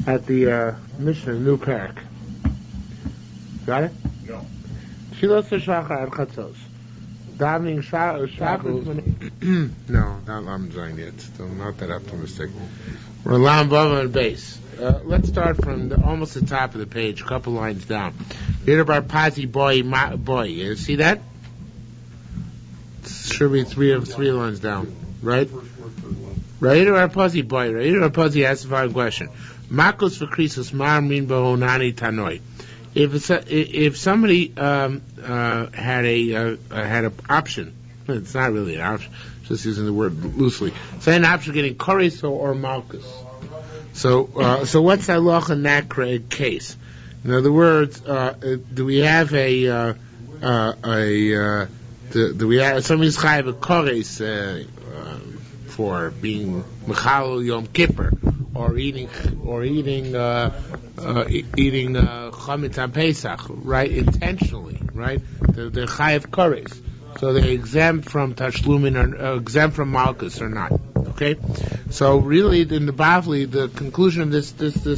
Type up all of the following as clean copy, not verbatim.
at the Mishnah, New Parak. Got it? No. Tfilas Shachar at Chatzos. Davening Shabbos. No, I'm saying it. Still not that optimistic. Rolam Bava and base. Let's start from almost the top of the page, a couple lines down. Read about Pazi boy. You see that? Should be three lines down, right? Right about Pazi boy. Right about Pazi asks the following question: Makos for Krisos Mar Min Bohonani Tanoi. If somebody had an option, it's not really an option, just using the word loosely. Say an option of getting koris or malchus. So what's the halacha in that case? In other words, do we have do we have somebody's chayav a koris for being mechal Yom Kippur or eating chametz on Pesach, right? Intentionally, right? They're chayav koris, so they're exempt from tashlumin or exempt from malchus or not. Okay, so really in the Bavli, the conclusion of this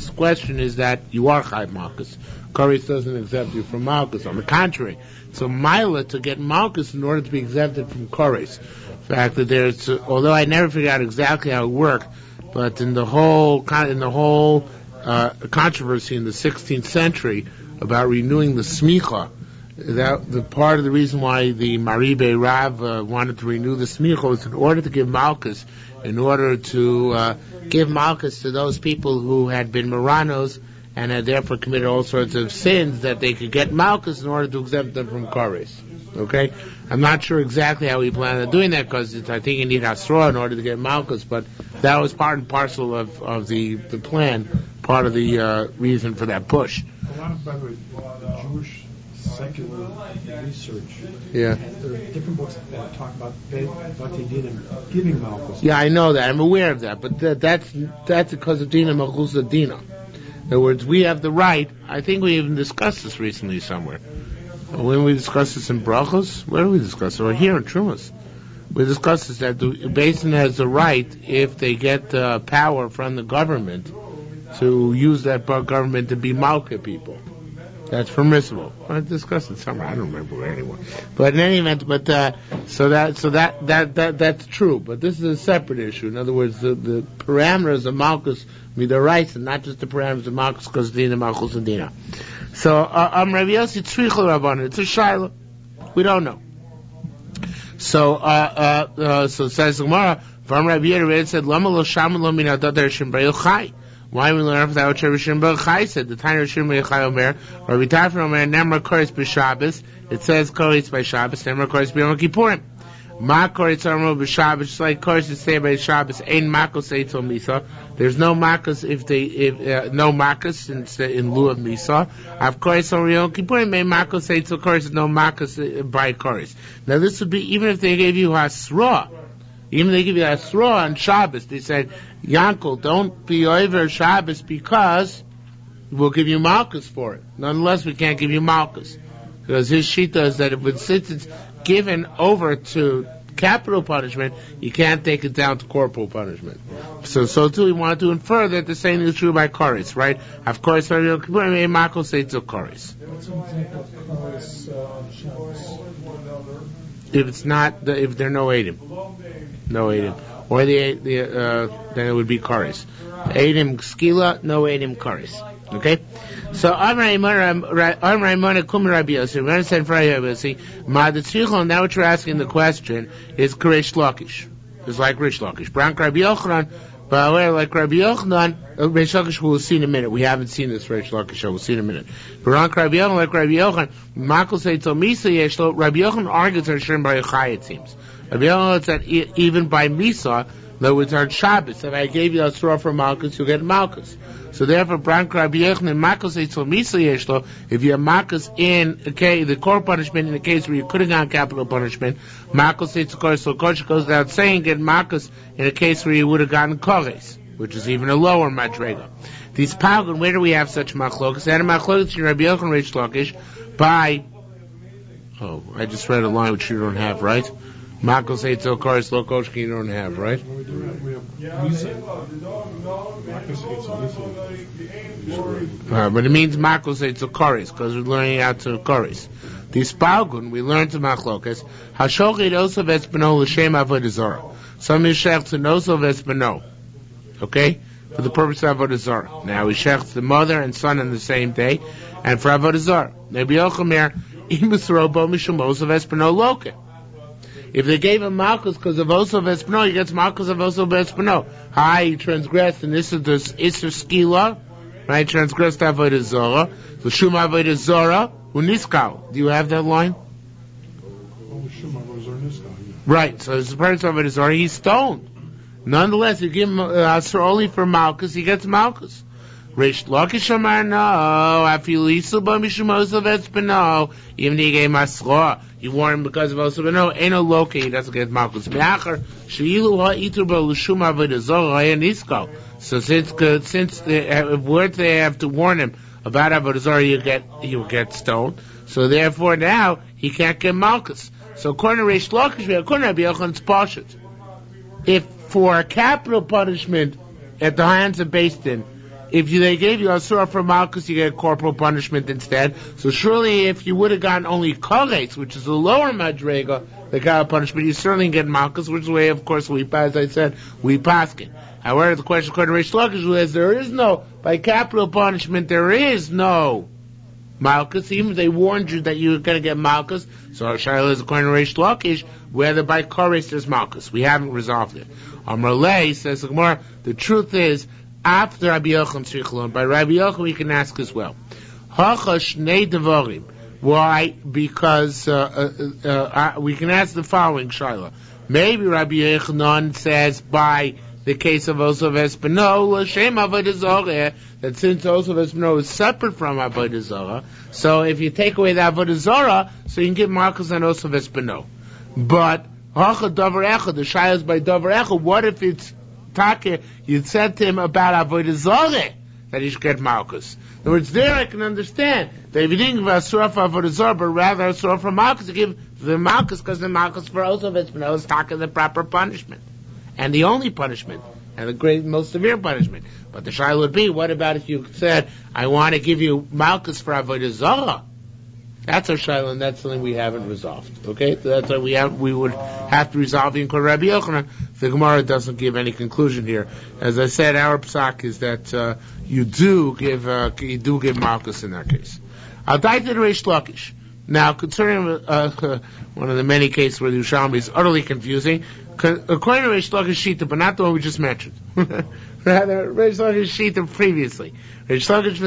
question is that you are chayav malchus. Koris doesn't exempt you from malchus. On the contrary, so Mila to get malchus in order to be exempted from koris. In fact, that there's, although I never figured out exactly how it worked, but in the whole controversy in the 16th century about renewing the smicha, that the part of the reason why the Maribe Rav wanted to renew the smicha was in order to give malchus, in order to give malchus to those people who had been Maranos and had therefore committed all sorts of sins, that they could get malchus in order to exempt them from koris. Okay, I'm not sure exactly how we plan on doing that, because I think you need hasra in order to get malchus, but that was part and parcel of the plan, part of the reason for that push. A lot of, by the way, Jewish secular research. Yeah. There are different books that talk about what they did in giving malchus. Yeah, I know that. I'm aware of that, but that's because of Dina Malchus Dina. In other words, we have the right. I think we even discussed this recently somewhere. When we discussed this in Brachos, where did we discuss it? Or here in Terumos. We discussed this, that the Basin has the right, if they get power from the government, to use that government to be malka people. That's permissible. I discussed it somewhere. I don't remember where anymore. But in any event, so that's true. But this is a separate issue. In other words, the parameters of malchus be the rights, and not just the parameters of malchus because dina malchus and dina. So Rav Yossi tzrichel rabbanon. It's a shaila. We don't know. So says the Gemara. From Rabbi Yehuda, it said, "Lama lo shamu lo min adad Rishon Bar Chai." Why we learn from that what Rishon Bar Chai said? The time Rishon Bar Chai Omer, Rabbi Tarfon Omer, Nemra Koris b'Shabbos. It says Koris by Shabbos, Nemra Koris b'Yom Kippurim. Ma Koris Omer b'Shabbos, just like Koris is say by Shabbos. Ein Makos Eitzel Misa. There's no Makos no Makos in lieu of Misa. Of Koris Omer Yom Kippurim, Ein Makos Eitzel Koris, no Makos by Koris. Now this would be even if they gave you Hasra. Even they give you a straw on Shabbos, they said, Yankel, don't be over Shabbos because we'll give you malchus for it. Nonetheless, we can't give you malchus. Because his shita is that since it's given over to capital punishment, you can't take it down to corporal punishment. So too, we want to infer that the same is true by Koris, right? Of course, malchus say to Koris. What's an example of koris on Shabbos? If there are no Eidim. No Eidim. Or then it would be Koris. Eidim Skila, no Eidim Koris. Okay? So, Amrei Mona Kum Rabbi Yossi, Rabbi said for Rabbi Yossi, Ma the Tzrichon, now what you're asking the question is Koresh Lakish. It's like Rish Lakish. Brank Rabbi Yochanan, but like Rabbi Yochanan, Rish Lakish we'll see in a minute. We haven't seen this Rish Lakish, we'll see in a minute. Brank Rabbi Yochanan, like Rabbi Yochanan, Makol say to Misa Yeshlo, Rabbi Yochanan argues on Shem Bar Yochai, it seems. Rabbi Yochanan said even by Misa, though it's on Shabbos, if I gave you a straw for Malchus, you get Malchus. So therefore, Brank Rabbi Yochanan, Makol say to Misa Yeshlo, if you have Malchus in the core punishment, in the case where you could have gotten capital punishment, Malchus say to Koris, so Koris goes without saying, get Malchus in a case where you would have gotten Koris, which is even a lower madrega. These Pagan, where do we have such machlokas? And machlokas in Rabbi Yochanan Rish Lakish by, I just read a line which you don't have, right? Malchus Eitzel Karis Lokoshki you don't have, right? We have Nisan. Marcus Eitzel, Nisan. But it means Malchus Eitzel Karis, because we're learning out to Karis. The Spalgun, we learn to Machlokas, Hashochet Osov Espino L'Shem Avodah Zarah. Some is Shech to Nosov Espino. Okay? For the purpose of Avodah Zarah. Now we Shech the mother and son on the same day, and for Avodah Zarah. Maybe Yochamer, Imusrobo Mishum Osov Espino Loke. If they gave him Malchus because of Osov Espino, he gets Malchus of Osov Espino. He transgressed, and this is the Isser Skila, right? Transgressed Avodah Zarah. The Shum Avodah Zarah, Uniskal. Do you have that line? Right, so it's the person of Avodah Zarah, he's stoned. Nonetheless, you give him only for Malchus, he gets Malchus. Rish Lakish Amar no, Afilu Yisuba Mishum Osov Espino, even he gave Masra. You warn him because of Osov Espino, Eno Loke, he doesn't get Malchus. Me'achar, Sheilu ha'ituba l'shum avodah zarah ha'yanisko. So since they have to warn him about Avodah Zarah, he will get stoned. So therefore now, he can't get Malchus. So according to Rish Lakish, according to Rabbi Yochanan's Pashut, if for a capital punishment at the hands of Beis Din, if they gave you a surah for Malchus, you get corporal punishment instead. So surely if you would have gotten only Koretz, which is the lower Madrega, the capital punishment, you certainly get Malchus, which is the way, of course, as I said, we paskin. However, the question according to Rish Lakish is there is no, by capital punishment, there is no Malchus, even if they warned you that you were going to get Malchus. So our Shaila is according to Rish Lakish, whether by Koretz there's Malchus. We haven't resolved it. Amrleh says the Gemara, the truth is, after Rabbi Yochanan Tzrichalon, by Rabbi Yochanan we can ask as well. Hacha shnei devarim. Why? Because we can ask the following, Shaila. Maybe Rabbi Yochanan says by the case of Osov Espino, L'Shem Avodah Zarah, that since Osov Espino is separate from Avodah Zarah, so if you take away the Avodah Zarah, so you can get Malchus and Osov Espino. But Hacha Davar Echad, the Shaila is by Davar Echad. What if it's Take, you said to him about Avodah Zarah that he should get Malchus. In other words, there I can understand that if you didn't give a surah for Avodah Zarah, but rather a surah for Malchus, you give the Malchus because the Malchus for Osov Espino is Take the proper punishment. And the only punishment, and the great, most severe punishment. But the Shaila would be, what about if you said, I want to give you Malchus for Avodah Zarah? That's our Shaila, and that's something we haven't resolved. Okay? So that's why we would have to resolve in Rabbi Yochanan. The Gemara doesn't give any conclusion here. As I said, our psak is that you do give Malchus in that case. I'll die to the Reish Lakish. Now, concerning one of the many cases where the Yerushalmi is utterly confusing, according to Reish Lakish Shita, but not the one we just mentioned. Rather, Reish Lakish Shita previously. Reish Lakish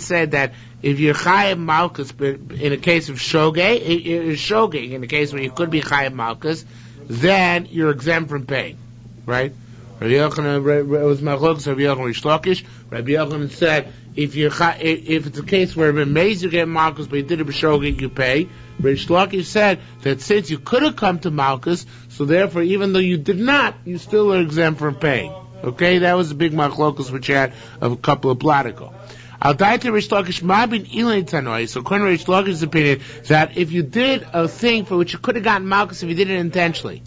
said that if you're Chayav Malchus, in a case of Shogeg, in a case where you could be Chayav Malchus, then you're exempt from paying. Right? Rabbi Yochanan was Machlokes, Rabbi Yochanan Reish Lakish. Rabbi Yochanan said, if it's a case where it's amazed you get Malchus, but you did it b'shogeg, you pay. Reish Lakish said that since you could have come to Malchus, so therefore, even though you did not, you still are exempt from paying. Okay, that was the big Machlokes which you had of a couple of blot ago. Al daita Reish Lakish ma bin ilay tanoi. So according to Reish Lakish's opinion, that if you did a thing for which you could have gotten Malchus if you did it intentionally,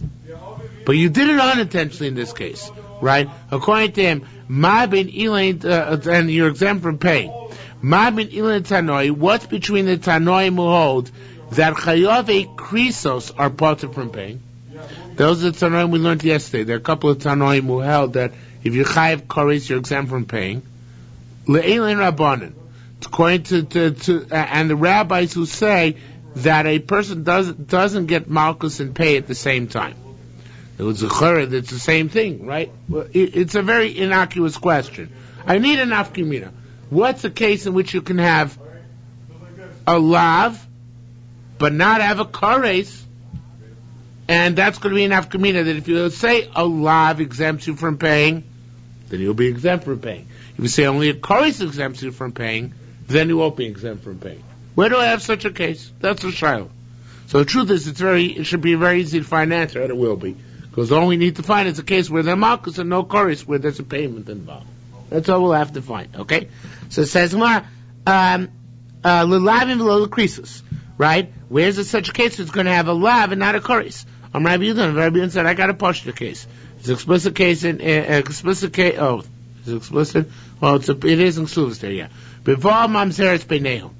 but you did it unintentionally in this case, right? According to him, ma bin ilay, and you're exempt from paying. Ma bin ilay tanoi. What's between the tanoi who hold that chayave krisos are parted from paying? Those are the Tanoim we learned yesterday. There are a couple of Tanoim who held that if you chayav koris, you're exempt from paying. Le'elin rabbanan, according to and the rabbis who say that a person doesn't get Malchus and pay at the same time. It was a chorah. It's the same thing, right? It's a very innocuous question. I need an afkimina. What's a case in which you can have a lav, but not have a koris? And that's going to be an afkamina, that if you say a lav exempts you from paying, then you'll be exempt from paying. If you say only a koris exempts you from paying, then you won't be exempt from paying. Where do I have such a case? That's a shiur. So the truth is, it should be very easy to find an answer, and it will be. Because all we need to find is a case where there are malchus and no koris, where there's a payment involved. That's all we'll have to find, okay? So it says, l'lavim v'lo l'krisus, right? Where's it such a case? It's going to have a lav and not a koris. Rabbi Yehuda said, I got a pashta case. It's an explicit case in explicit case. Oh, is it explicit? Well, it is in Ksuvas there, yeah. Before mamzeres beinehum.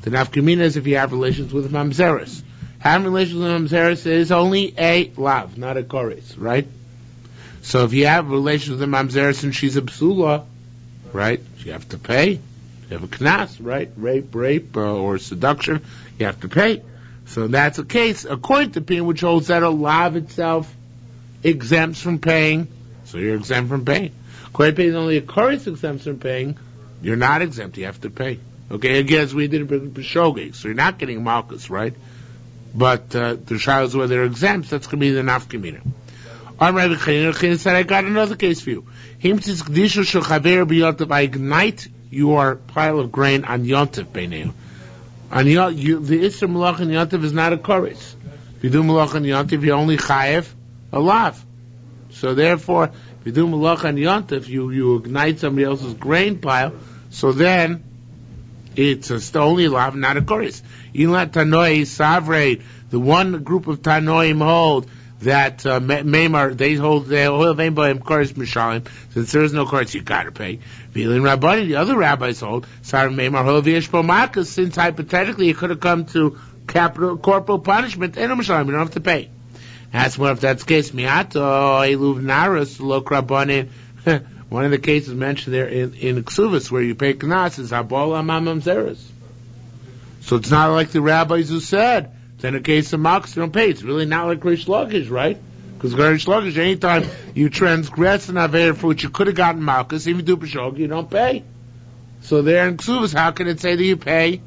The nafkamina is if you have relations with mamzeres. Having relations with mamzeres is only a lav, not a koris, right? So if you have relations with mamzeres and she's a psula, right? You have to pay. You have a knas, right? Rape, or seduction. You have to pay. So that's a case, according to Pin, which holds that a lav itself exempts from paying. So you're exempt from paying. According to Pin, only a koris exempts from paying. You're not exempt. You have to pay. Okay, again, as we did in B'shogeg. So you're not getting malchus, right? But the child is where they're exempt. That's going to be the nafkamina. Rabbi Chanina said, I got another case for you. I ignite your pile of grain on Yontif Beineu. The Isra Malach on Yontif is not a koris. If you do Malach on Yontif, you only chayev a lav. So therefore, if you do Malach on Yontif, you ignite somebody else's grain pile, so then it's only a lav, not a koris. Ilat Tanoi Savre, the one group of Tanoim hold that Meimar, they hold Veimboim Koris Mishalim, since there is no koris, you gotta pay. Vilin Rabbani, the other rabbis hold, Sar Meimar Hoviyesh Pomakas, since hypothetically it could have come to corporal punishment, and Mishalim, you don't have to pay. That's what if that's the case. Miato Eluv Naras Lo Krabanin. One of the cases mentioned there in Ksuvas where you pay knas is Habol Amam Zeres. So it's not like the rabbis who said, in a case of malchus, you don't pay. It's really not like Rish Lakish, right? Because Rish Lakish, anytime you transgress an aver for which you could have gotten malchus, if you do b'shog, you don't pay. So there in Ksuvas, how can it say that you pay?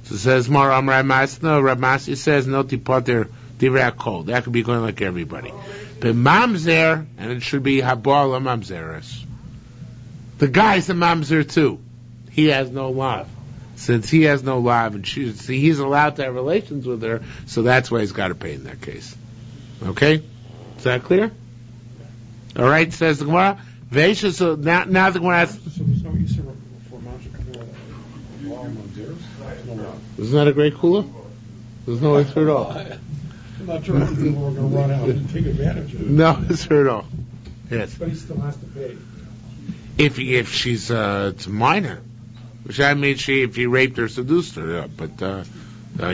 So it says, Mar Amrai Masna, Ramasi says, no tipoter divrei kol. That could be going like everybody. But mamzer, and it should be habal mamzeres. The guy's a mamzer too. He has no lav. Since he has no lav, and he's allowed to have relations with her, so that's why he's got to pay in that case. Okay? Is that clear? All right, says the Gemara. Veisha, so now the Gemara asks... So there's no use for mamzer coming out of law on zeros? No law. Isn't that a great cooler? There's no answer at all. I'm not sure if people are going to run out and take advantage of it. No answer at all. Yes. But he still has to pay. If she's it's a minor. Which I mean, if he raped or seduced her, but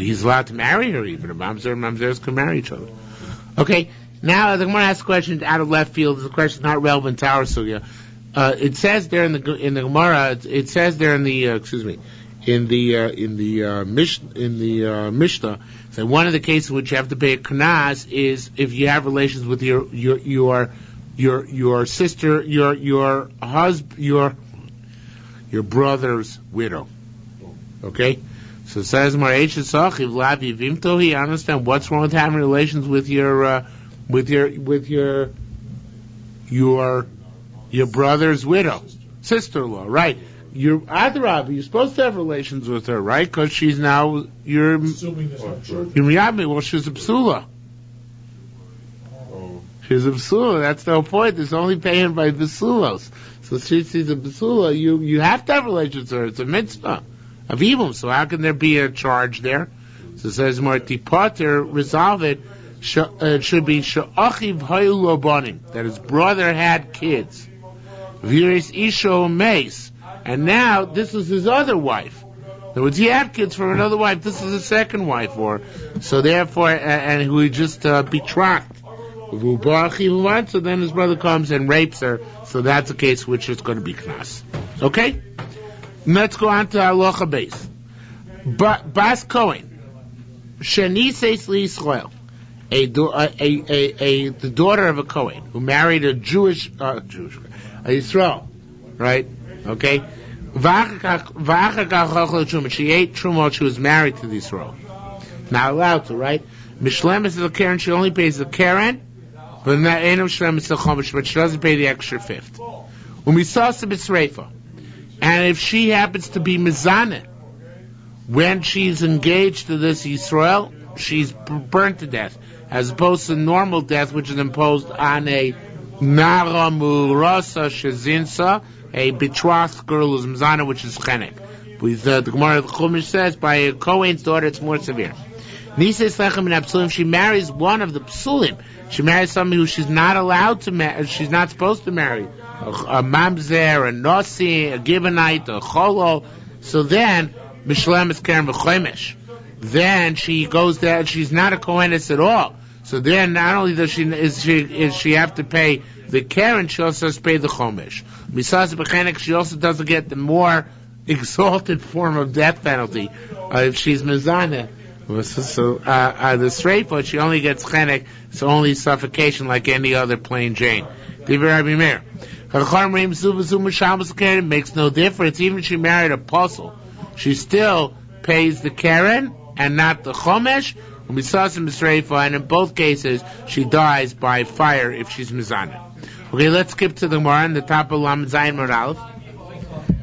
he's allowed to marry her even. Mamzer and mamzers can marry each other. Okay, now the Gemara asks a question out of left field. It's a question not relevant to our sugya. It says there in the Gemara. It says there in the Mishnah that one of the cases which you have to pay a knas is if you have relations with your sister, your husband, your brother's widow. Okay? So it says, he understand what's wrong with having relations with your brother's widow. Sister-in-law, right. You're supposed to have relations with her, right? Because she's now, you're assuming there's no children. Well, she's a psula. She's a psula, that's no point. There's only paying by psulos. So she's a psula, you have to have relations with her. It's a mitzvah of evil. So how can there be a charge there? So it says, Marti Potter, resolve it. It should be Sha'achiv Hayulo Bonim, that his brother had kids. Viris Isho Meis. And now, this is his other wife. In other words, he had kids from another wife. This is his second wife. So therefore, and who he just betrothed. So then his brother comes and rapes her. So that's a case which is going to be knas. Okay? Let's go on to halacha base. Bas Cohen, Shenises Yisrael, the daughter of a Cohen who married a Jewish Yisrael, right? Okay. She ate truma. She was married to the Yisrael. Not allowed to, right? Mishlemes is a Karen. She only pays the Karen. But she doesn't pay the extra fifth. And if she happens to be mizaneh, when she's engaged to this Yisrael, she's burnt to death, as opposed to normal death, which is imposed on a naramurasa shazinsa, a betrothed girl who's mizaneh, which is chenek. With the Gemara, the Chumash says by a Kohen's daughter, it's more severe. Nisa Slechem and Psulim, she marries one of the Psulim. She marries somebody who she's not allowed to marry, she's not supposed to marry. A Mamzer, a Nossi, a Gibeonite, a Cholol. So then, Mishlem is Karen V'chomesh. Then she goes there, she's not a Kohenes at all. So then, not only does she have to pay the Karen, she also has to pay the Chomesh. Misas B'chenek, she also doesn't get the more exalted form of death penalty if she's Mizaneh. So the Sreifa, she only gets chenek, it's only suffocation like any other plain Jane. It makes no difference. Even if she married a apostle, she still pays the Karen and not the Chomesh. And in both cases, she dies by fire if she's Mizaneh. Okay, let's skip to the Gemara on the top of Lamed Zayin Moralef.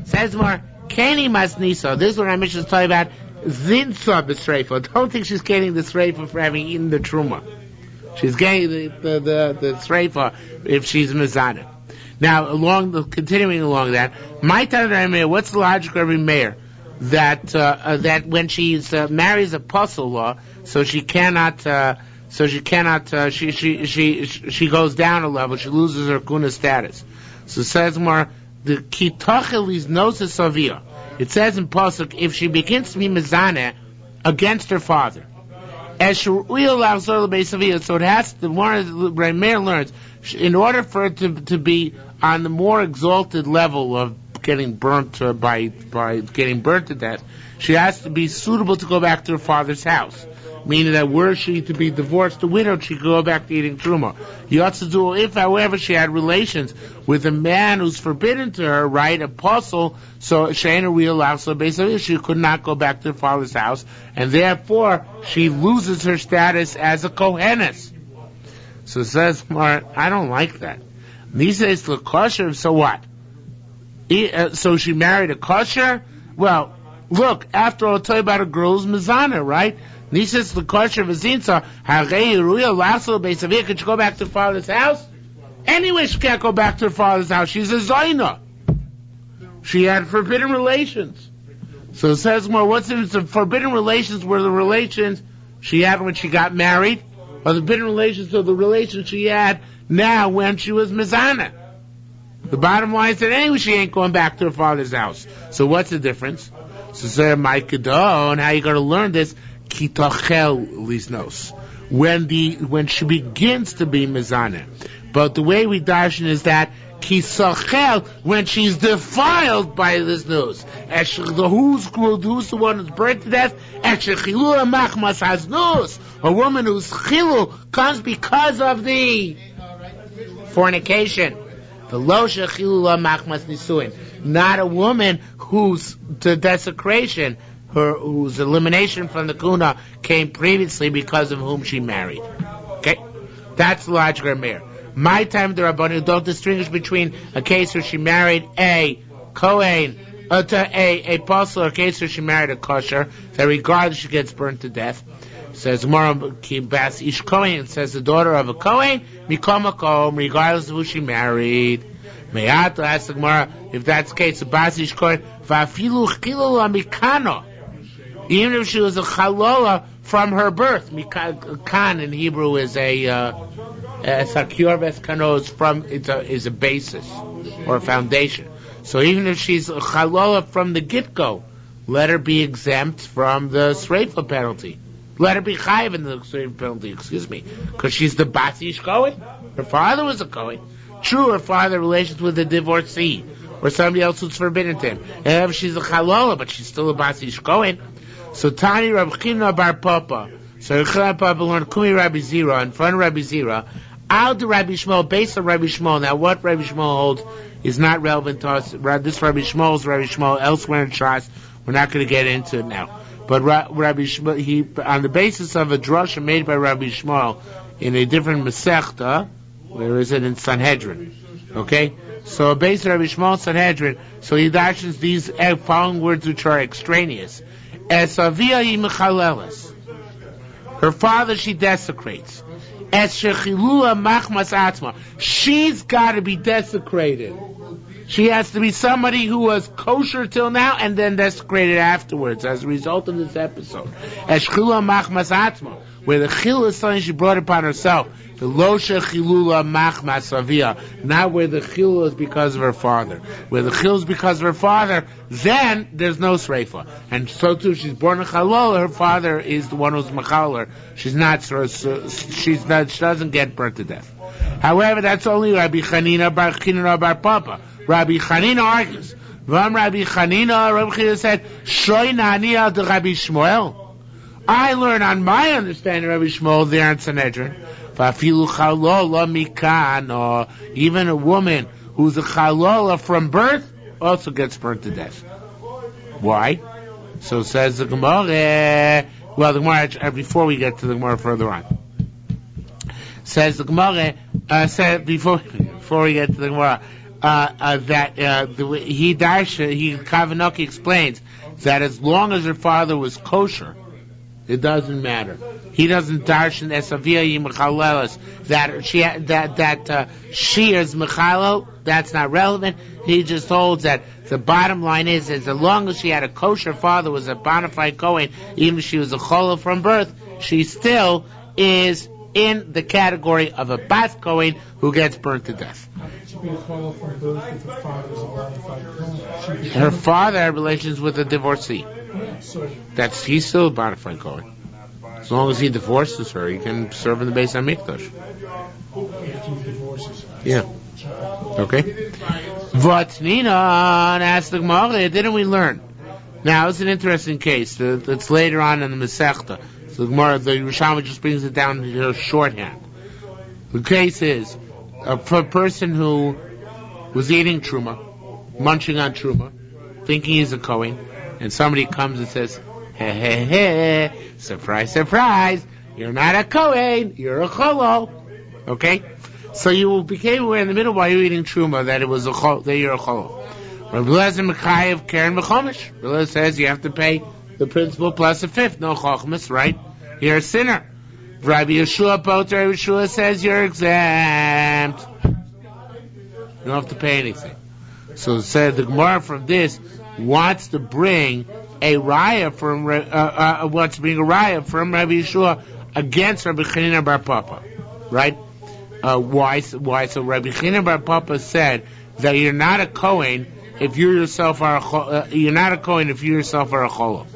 Says more, Keni Mas Nisa. This is what our mission is talking about. Zinsa b'sreifa. Don't think she's getting the sreifa for having eaten the truma. She's getting the sreifa if she's mizaneh. Now, continuing along that, my Tanakh, what's the logic of Rabbi Meir that when she marries a apostle law, she goes down a level, she loses her kuna status. So it says more the kitachelis nosis savia. It says in Pasuk, if she begins to be mezaneh against her father, as so it has to, one of the Rameir learns, in order for it to be on the more exalted level of getting burnt by getting burnt to death, she has to be suitable to go back to her father's house. Meaning that were she to be divorced, the widow, she could go back to eating truma. If, however, she had relations with a man who's forbidden to her, right, apostle, so Sheina real so basically she could not go back to her father's house, and therefore she loses her status as a kohenes. So it says, I don't like that. Nisa is the kosher, so what? So she married a kosher? Well, look, after all, I'll tell you about a girl's mizana, right? Nisas the kosher v'zinsa harei ruya lasso beisavia. Could she go back to her father's house? Anyway, she can't go back to her father's house. She's a zayna. She had forbidden relations. So it says more. What's it? The forbidden relations were the relations she had when she got married, or the forbidden relations are the relations she had now when she was mizana. The bottom line is that anyway she ain't going back to her father's house. So what's the difference? So say my kedon. How you going to learn this? Kitachel lisnos. When she begins to be mizaneh. But the way we darshan is that kisachel when she's defiled by this news. Who's the one who's burnt to death? A woman whose chilu comes because of the fornication. The lo shechilu machmas nisuin. Not a woman whose desecration, whose elimination from the kuna came previously because of whom she married. Okay? That's the logic of Meir. My time the Rabbanu don't distinguish between a case where she married a Kohen, a apostle, or a case where she married a kosher, that regardless she gets burnt to death. It says Bas Ish Kohen, it says the daughter of a Kohen, Mikomakom, regardless of who she married. Me'ata asks the Gemara, if that's the case, Bas Ish Kohen, Va'afilu Chilul Amikano. Even if she was a chalola from her birth, kan in Hebrew is a sakior veskano is a basis or a foundation. So even if she's a chalola from the get-go, let her be exempt from the sreifa penalty. Let her be chayiv in the sreifa penalty. Because she's the basish Kohen. Her father was a Kohen. True, her father relations with a divorcee or somebody else who's forbidden to him. And if she's a chalola, but she's still a basish Kohen. So Tani Rabbi China Bar Papa. So Rabbi Papa learned Kumi Rabbi Zira in front of Rabbi Zira. Out to Rabbi Shmuel, based on Rabbi Shmuel. Now, what Rabbi Shmuel holds is not relevant to us. This Rabbi Shmuel is Rabbi Shmuel elsewhere in Shas. We're not going to get into it now. But Rabbi Shmuel, on the basis of a drasha made by Rabbi Shmuel in a different Masechta, where is it in Sanhedrin? Okay, so based on Rabbi Shmuel Sanhedrin, so he dashes these following words which are extraneous. Esavia imechaleles. Her father she desecrates. Es shechilula machmas atzma. She's got to be desecrated. She has to be somebody who was kosher till now and then desecrated afterwards as a result of this episode. Eshchila machmas atma, where the chil is something she brought upon herself. The losha chilula machmas avia, not where the chil is because of her father. Where the chil is because of her father, then there's no sreifa. And so too, she's born a chalol. Her father is the one who's machaler. She doesn't get burnt to death. However, that's only Rabbi Chanina bar Chanina bar Papa. Rabbi Chanina argues. Rabbi Chanina said, Shoy nani al de Rabbi Shmuel. I learn on my understanding, Rabbi Shmuel, there in Sanhedrin. Fafilu chalola mikan, or even a woman who's a chalola from birth also gets burnt to death. Why? So says the Gemara. Well, the Gemara, before we get to the Gemara further on, says the Gemara. Said before we get to the Gemara, Kavanoki explains that as long as her father was kosher, it doesn't matter. He doesn't darshan esavia yimchalelas that she is mechalel. That's not relevant. He just holds that the bottom line is as long as she had a kosher father, was a bona fide Kohen, even if she was a cholel from birth, she still is in the category of a bas Kohen who gets burnt to death. Her father had relations with a divorcee. He's still a bona fide Kohen. As long as he divorces her, he can serve in the Beis HaMikdash. Yeah. Okay. Vatnina asked the Gemara, didn't we learn? Now, it's an interesting case. It's later on in the Masechta. So the Gemara, the Yerushalmi just brings it down to shorthand. The case is for a person who was eating truma, munching on truma, thinking he's a Kohen, and somebody comes and says, "Hey, surprise, surprise! You're not a Kohen, you're a Cholol." Okay, so you became aware in the middle while you were eating truma that it was that you're a Cholol. Rabbi Lezer Mekayev Karen Mechomish. Rabbi Lezer says you have to pay the principal plus a fifth. No chochmas, right? You're a sinner. Rabbi Yeshua Poter, Rabbi Yeshua says you're exempt. You don't have to pay anything. So said the Gemara from this wants to bring a raya from Rabbi Yeshua against Rabbi Chanina bar Papa, right? Why? So Rabbi Chanina bar Papa said that you're not a Kohen if you yourself are you're not a Kohen if you yourself are a Cholol.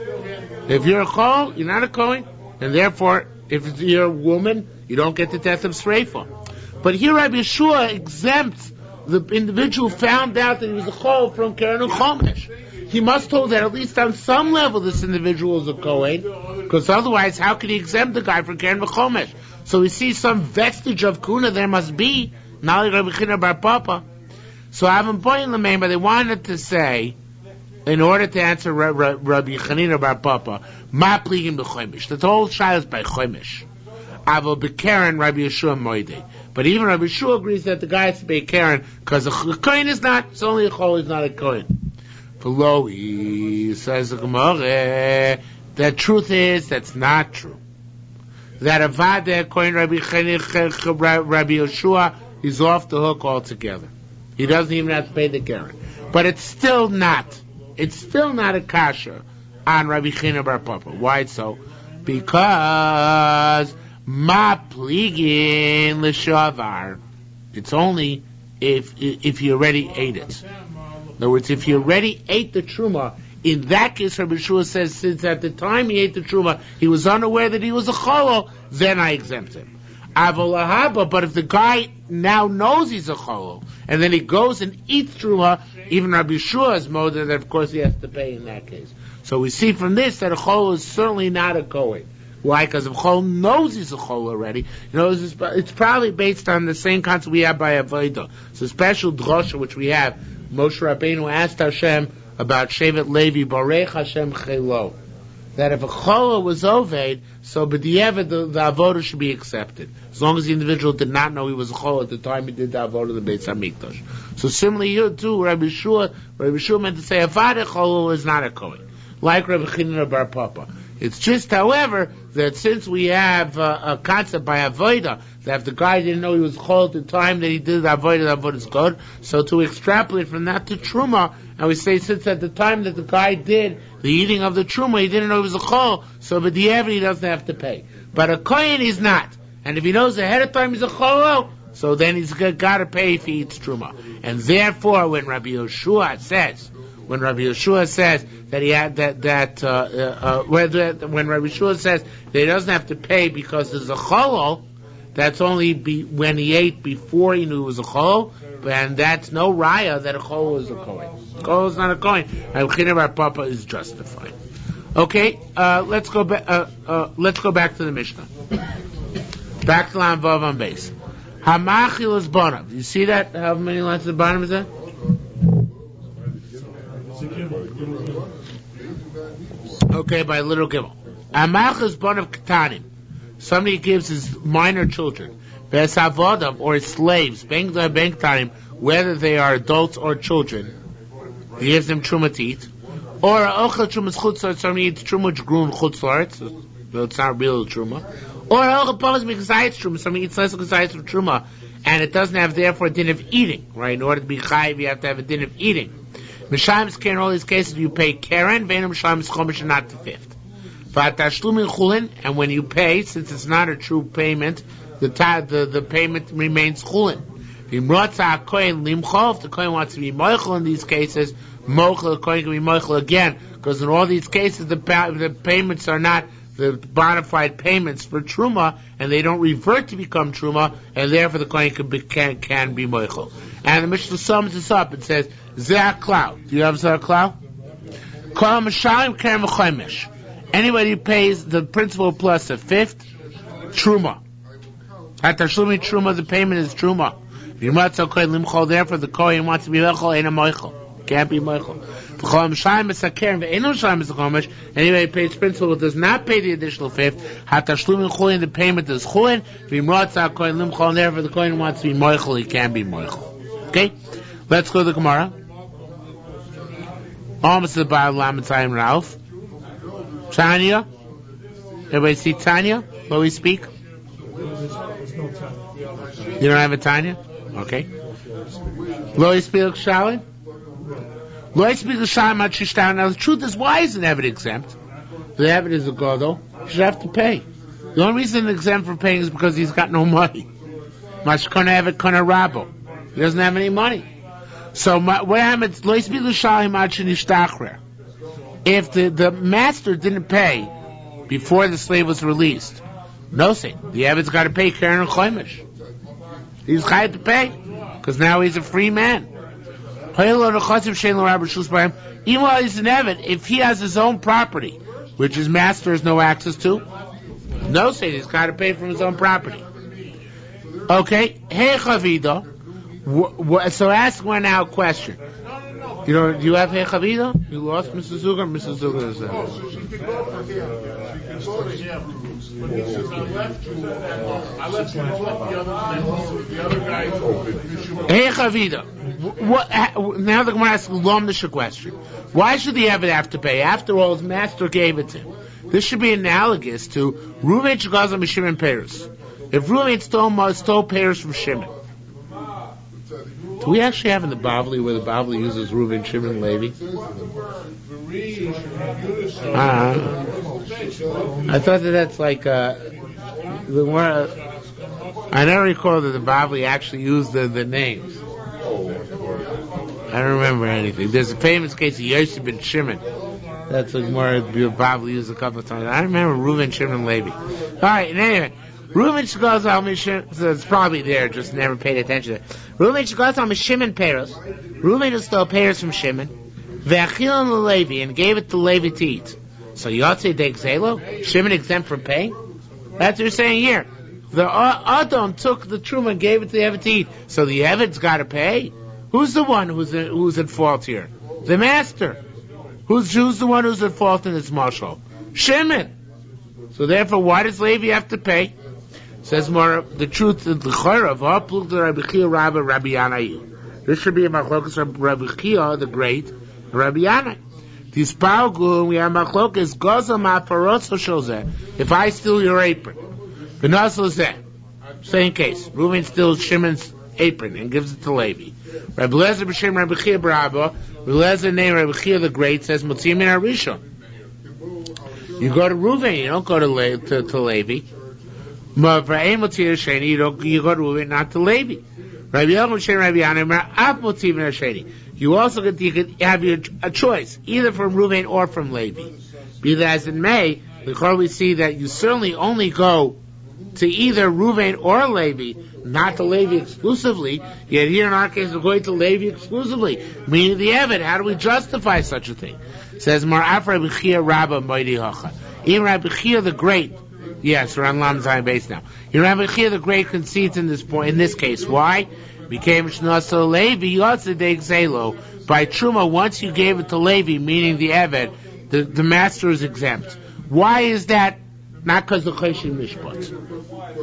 If you're a Cholol, you're not a Kohen, and therefore, if you're a woman, you don't get the death of Sreifa. But here Rabbi Yeshua exempts the individual who found out that he was a Chol from Keren Chomesh. He must hold that at least on some level this individual is a Kohen, because otherwise how could he exempt the guy from Keren Chomesh? So we see some vestige of Kuna there must be, not like Rabbi Chanina bar Papa. So I have a point in the main, but they wanted to say, in order to answer Rabbi Chanina bar Papa, ma pligim b'chomesh. The whole shayla is by chomesh. Avo b'keren Rabbi Yeshua moide. But even Rabbi Yeshua agrees that the guy has to be a keren because a kohen is not. It's only a chol is not a kohen. V'loi says the Gemara. The truth is that's not true. That avada kohen Rabbi Yeshua is off the hook altogether. He doesn't even have to pay the keren. But it's still not a kasha on Rabbi Chanina bar Papa. Why so? Because ma pligin l'shavar. It's only if you already ate it. In other words, if you already ate the truma, in that case, Rabbi Yeshua says, since at the time he ate the truma, he was unaware that he was a cholol, then I exempt him. Avolahaba, but if the guy now knows he's a cholol, and then he goes and eats truma, even Rabbi Yeshua is moda that of course he has to pay in that case. So we see from this that a chol is certainly not a kohen. Why? Because if chol knows he's a chol already, it's probably based on the same concept we have by Avodah. It's a special drosha which we have. Moshe Rabbeinu asked Hashem about Shevet Levi, Barech Hashem Chelo. That if a chol was oved, so b'diavad the avodah should be accepted, as long as the individual did not know he was a chol at the time he did the avodah of the Beis HaMikdash. So similarly here too, Rabbi Yeshua meant to say avada chol is not a kohen, like Rabbi Chanina bar Papa. It's just, however, that since we have a concept by avoda that if the guy didn't know he was chol at the time that he did the avoda is good. So to extrapolate from that to truma, and we say since at the time that the guy did the eating of the truma, he didn't know he was a chol, so but the he doesn't have to pay. But a kohen is not, and if he knows ahead of time he's a chol, so then he's got to pay if he eats truma. And therefore, when Rabbi Yeshua says that he had when Rabbi Yeshua says that he doesn't have to pay because there's a cholol, that's only when he ate before he knew it was a chol, and that's no raya that a chol is a kohen. Chol is not a kohen, and Chinav Papa is justified. Okay, let's go back. Let's go back to the Mishnah. Back to Lam Vav on base. Hamachil is bonav. You see that? How many lines of bottom is that? Okay, by little gimel. Hamachil is bonav katanim. Somebody gives his minor children, besavodav or his slaves, bengtanim, whether they are adults or children, he gives them truma to eat. Or ochel trumas chutzlaretz, somebody eats truma which grew in chutzlaretz, though it's not real truma. Or ochel palas mikasayitz truma, somebody eats less kasayitz from truma, and it doesn't have therefore a din of eating, right? In order to be chayiv, you have to have a din of eating. Mishayim is keren, in all these cases you pay keren, ve'enam mishayim is chomish, and not the fifth. And when you pay, since it's not a true payment, the payment remains chulin. If the kohen wants to be moichel in these cases, the kohen can be moichel again, because in all these cases the payments are not the bona fide payments for truma, and they don't revert to become truma, and therefore the kohen can be moichel. And the Mishnah sums this up. It says, Zeh klau. Do you have Zeh klau? Kol mashayim keren v'chomesh. Anybody who pays the principal plus a fifth, truma. Hatashlumi truma, the payment is truma. Therefore, the kohen wants to be moichel, ain't a moichel. Can't be moichel. Anybody who pays principal does not pay the additional fifth. Hatashlumi the payment is chulin. Therefore, the kohen wants to be moichel, he can't be moichel. Okay, let's go to the Gemara. Almost the Baal Lamatayim Ralph. Tanya? Everybody see Tanya? What we speak? You don't have a Tanya? Okay. Lo Yispil Kshalin? Lo Yispil Kshalin Machishtan. Now the truth is, why isn't Eved exempt? The Eved is a Godel. He should have to pay. The only reason he's exempt from paying is because he's got no money. Mashkona Eved Kona Rabo. He doesn't have any money. So what happens? Lo Yispil Kshalin Machishtachrer. If the master didn't pay before the slave was released, no sin. The Eved's got to pay keren and chomish. He's got to pay because now he's a free man. Even while he's an Eved, if he has his own property, which his master has no access to, no sin. He's got to pay from his own property. Okay, hey Chavida. So ask one now question. You know, do you have Hey Chavida? You lost Mrs. Zuger? Mrs. Zuger is there. Hey Chavida. Now the Gemara asks a Lomnisha question. Why should the Eved have to pay? After all, his master gave it to him. This should be analogous to Reuven Shegazam Shimon Peres. If Reuven stole Peres from Shimon, do we actually have in the Bavli where the Bavli uses Reuven, Shimon, Levi? I thought that's like I never recall that the Bavli actually used the names. I don't remember anything. There's a famous case of Yosef ben Shimon. That's like more Bavli used a couple of times. I remember Reuven, Shimon, Levi. All right, and anyway. Reuven Shegaz al Mishim, so it's probably there, just never paid attention to it. Reuven Shegaz al Mishim Peres. Reuven stole Peres from Shimon. Ve'achilon Levi, and gave it to Levi to eat. So Yotzei Deg Zelo? Shimon exempt from paying? That's what you're saying here. The Adon took the Truma and gave it to the Eved to eat. So the Eved's got to pay? Who's the one who's at fault here? The master. Who's the one who's at fault in this marshal? Shimon. So therefore, why does Levi have to pay? Says more the truth of the Chayra of Hapluk the Rabbi Chia Rabbi Rabbi Yanayu. This should be a machlokas of Rabbi Chia the Great, Rabbi Yanai. These Palgu, we have Machlokas, Goza Maparotso Shozeh. If I steal your apron, Benasel Zeh. Same case. Reuven steals Shimon's apron and gives it to Levi. Rabbi Lezer b'Shem Rabbi Chia Barabba, Rabbi Lezer named Rabbi Chia the Great says, Motzim min Arishon. You go to Reuven, you don't go to Levi. You go to Reuven, not to Levi. Rabbi Yochanan b'Shem Rabbi Yochanan, Af Motzim min Arishon. You also you could have a choice, either from Reuven or from Levi. Be that as it may, we see that you certainly only go to either Reuven or Levi, not to Levi exclusively. Yet here in our case, we're going to Levi exclusively, meaning the Eved. How do we justify such a thing? It says Mar'af Rabbi Chia Rabba Moidi Hacha. Even Rabbi Chia the Great. Yes, we're on Lam Zayin base now. Even Rabbi Chia the Great concedes in this point. In this case, why? Became Shnasa Levi Yotzedek Zelo. By Truma, once you gave it to Levi, meaning the Eved, the master is exempt. Why is that? Not because the Choshen Mishpat.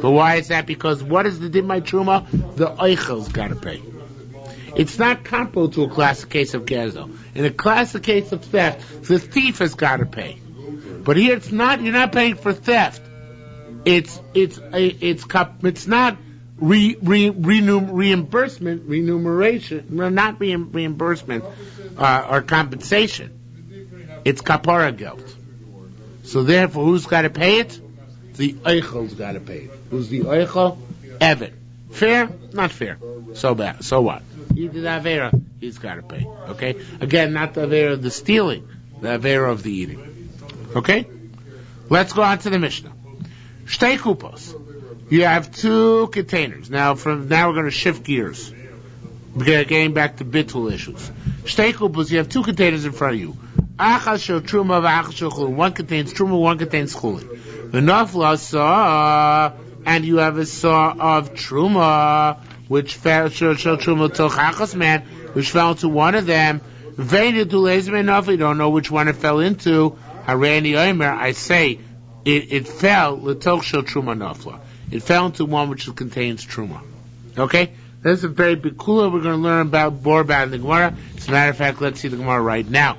But why is that? Because what is the Din by Truma? The Eichel's got to pay. It's not comparable to a classic case of Gezo. In a classic case of theft, the thief has got to pay. But here it's not. You're not paying for theft. It's not remuneration, not reimbursement or compensation. It's kapara guilt. So therefore, who's got to pay it? The Eichel's got to pay it. Who's the Eichel? Evan. Fair? Not fair. So bad. So what? He did Avera, he's got to pay. Okay? Again, not the Avera of the stealing, the Avera of the eating. Okay? Let's go on to the Mishnah. Shtei kupos. You have two containers. Now we're going to shift gears. We're getting back to bittul issues. Shtei kupos, you have two containers in front of you. Achas shel truma v'achas shel chulin. One contains truma, one contains chulin. V'nafla saw, and you have a saw of truma, which fell shel truma toch achas man, which fell into one of them. V'nedu lezme nafla. You don't know which one it fell into. Harani omer. I say it fell l'toch shel truma nafla. It fell into one which contains truma. Okay. That's a very big kula. We're going to learn more about in the Gemara. As a matter of fact, let's see the Gemara right now.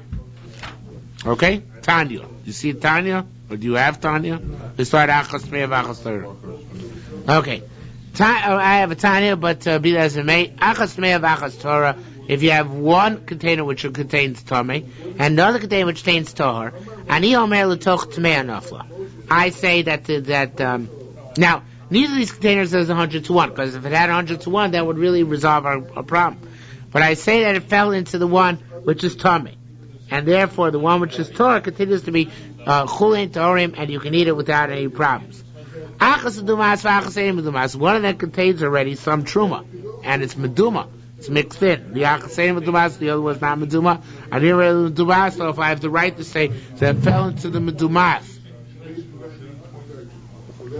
Okay? Tanya. You see Tanya? Or do you have Tanya? Let's start Achas Me'av Achas Torah. Okay. I have a Tanya, but be that as it may, Achas Me'av Achas Torah, if you have one container which contains Tomei, and another container which contains Tahor, Ani Omer L'toch Tmei Nafla. I say that now, neither of these containers has 100 to 1, because if it had 100 to 1, that would really resolve our problem. But I say that it fell into the one which is Tomei. And therefore, the one which is Torah continues to be chulin torim, and you can eat it without any problems. Achas medumas v'achas ein medumas. One of them contains already some truma, and it's meduma. It's mixed in. The achas ein medumas, the other one's not meduma. I didn't really medumas, so if I have the right to say that it fell into the medumas,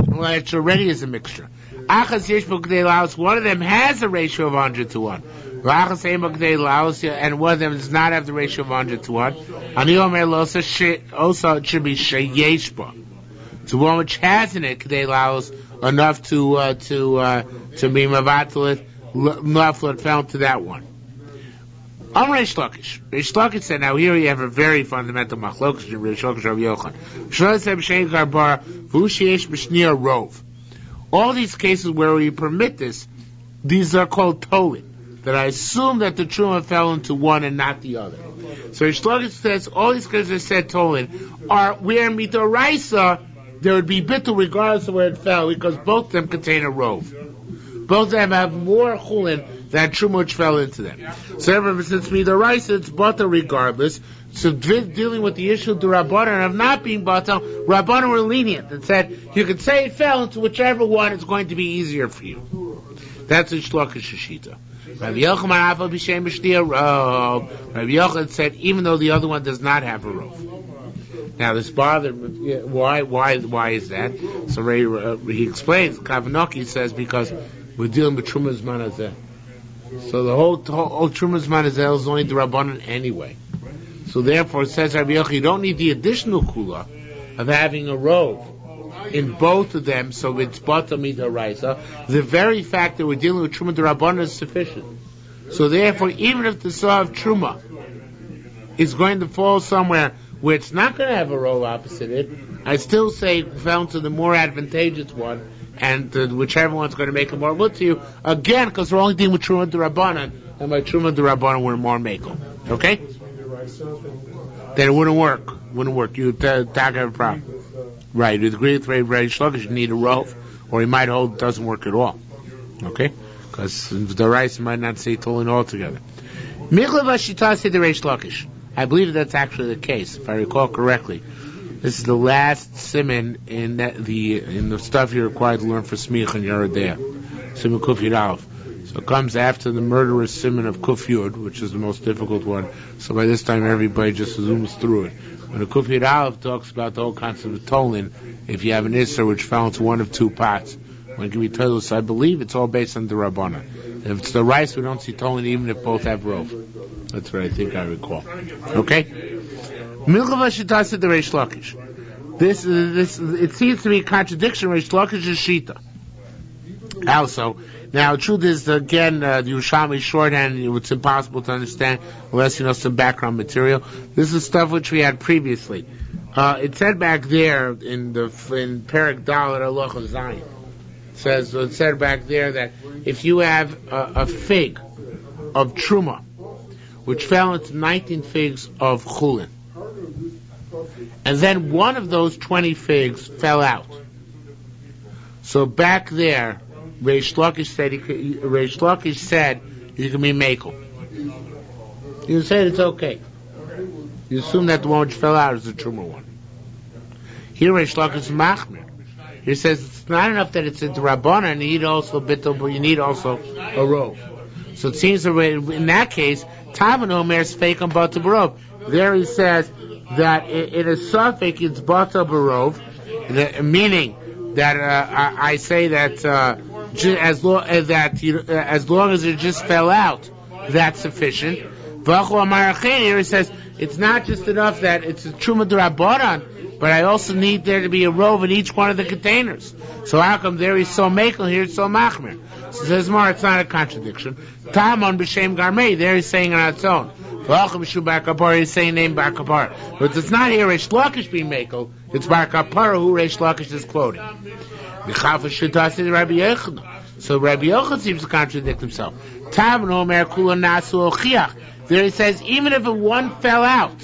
well, it already is a mixture. Achas yesh b'kdei laos. One of them has a ratio of 100 to 1. And one of them does not have the ratio of 100 to 1. Also, it should be sheyeshba. It's one which has in it k'dei laos enough to be mavatalit, enough that fell to that one. Reish Lakish. Reish Lakish said, now here you have a very fundamental machlokas in Reish Lakish Rav Yochanan. Shlomo said b'shein garbar v'ushiesh b'shnia rov. All these cases where we permit this, these are called tolin. That I assume that the truma fell into one and not the other. So Reish Lakish says all these cases that said tolin are where mitoraisa there would be bittul regardless of where it fell, because both of them contain a rov. Both of them have more chulin than truma which fell into them. So ever since mitoraisa it's bata regardless. So dealing with the issue of the Rabbanan of not being bata, Rabbanan were lenient and said you could say it fell into whichever one is going to be easier for you. That's Reish Lakish shita. Rabbi Yochanan said, even though the other one does not have a roof. Now this bothered me. Why is that? So he explains. Kavanaki says because we're dealing with Trumas Manazeh. So the whole Trumas Manazeh is only the Rabbanan anyway. So therefore, it says Rabbi Yochanan, you don't need the additional kula of having a rove in both of them, so it's bata midaraisa. The very fact that we're dealing with truma d'rabbanan is sufficient. So therefore, even if the saw of truma is going to fall somewhere where it's not going to have a row opposite it, I still say fell into the more advantageous one, and whichever one's going to make it more good to you, again, because we're only dealing with Truma D'Rabbanan, and by Truma D'Rabbanan we're more makel. Okay? Then it wouldn't work. You would have a problem. Right, you'd agree with Reish Lakish, you need a rov, or he might hold it doesn't work at all. Okay? Because the rice might not say Tolin altogether. Michla Vashita said the Reish Lakish. I believe that's actually the case, if I recall correctly. This is the last siman in the stuff you're required to learn for Smich and Yerodea. Siman Kuf Yud Aleph. So it comes after the murderous siman of Kuf Yud, which is the most difficult one. So by this time everybody just zooms through it. When the Kuf Yud Aleph talks about the whole concept of Tolin, if you have an Isser which fell into one of two pots, when it can be told, so I believe it's all based on the Rabbana. If it's the rice, we don't see Tolin even if both have rov. That's what I think I recall. Okay? Milchava Shita the Reish Lakish. This it seems to be a contradiction. Reish Lakish's Shita. Also, now the truth is, again, the Yerushalmi shorthand, it's impossible to understand unless you know some background material. This is stuff which we had previously. It said back there in Perek Dalet Halacha Zayin. It said back there that if you have a fig of Truma, which fell into 19 figs of Chulin, and then one of those 20 figs fell out. So back there, Reish Lakish said you can be makel. You said it's okay. You assume that the one which fell out is the Truma one. Here Reish Lakish is machmir. He says it's not enough that it's into Rabbana, and you need also bittul, but you need also a rov. So it seems that in that case, Tavan Omer is fake on Bata Barov. There he says that in a suffix it's Bata Barov, meaning that I say that as long as it just fell out, that's sufficient. Here he says it's not just enough that it's a Truma D'Rabbanan, but I also need there to be a rov in each one of the containers. So how come there he's so makel, here it's so machmir? So says Mar, it's not a contradiction. Tamon b'shem garmei, there he's saying on its own. V'alchem shu bar kapar, he's saying name bar kapar. But it's not here Reish Lakish being makel, it's bar kapar who Reish Lakish is quoting. V'chafa shutasi Rabbi Yochanan. So Rabbi Yochanan seems to contradict himself. Tamon omer kula nasu ochiach. There he says, even if one fell out,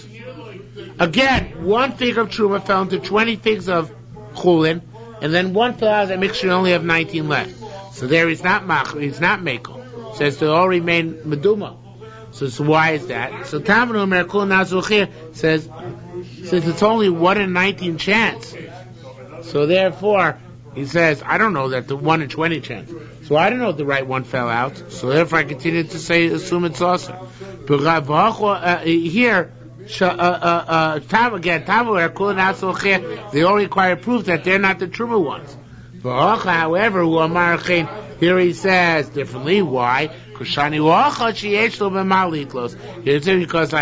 again, one fig of Truma fell into 20 figs of Chulin, and then one fell out of that mixture, you only have 19 left. So there he's not makel. Says to all remain meduma. So why is that? So Tamanu Merkul Nazuchir says it's only 1 in 19 chance. So therefore, he says, I don't know that the 1 in 20 chance. So I don't know if the right one fell out. So therefore I continue to assume it's also. Here, they all require proof that they're not the true ones. However, here he says differently. Why? Because I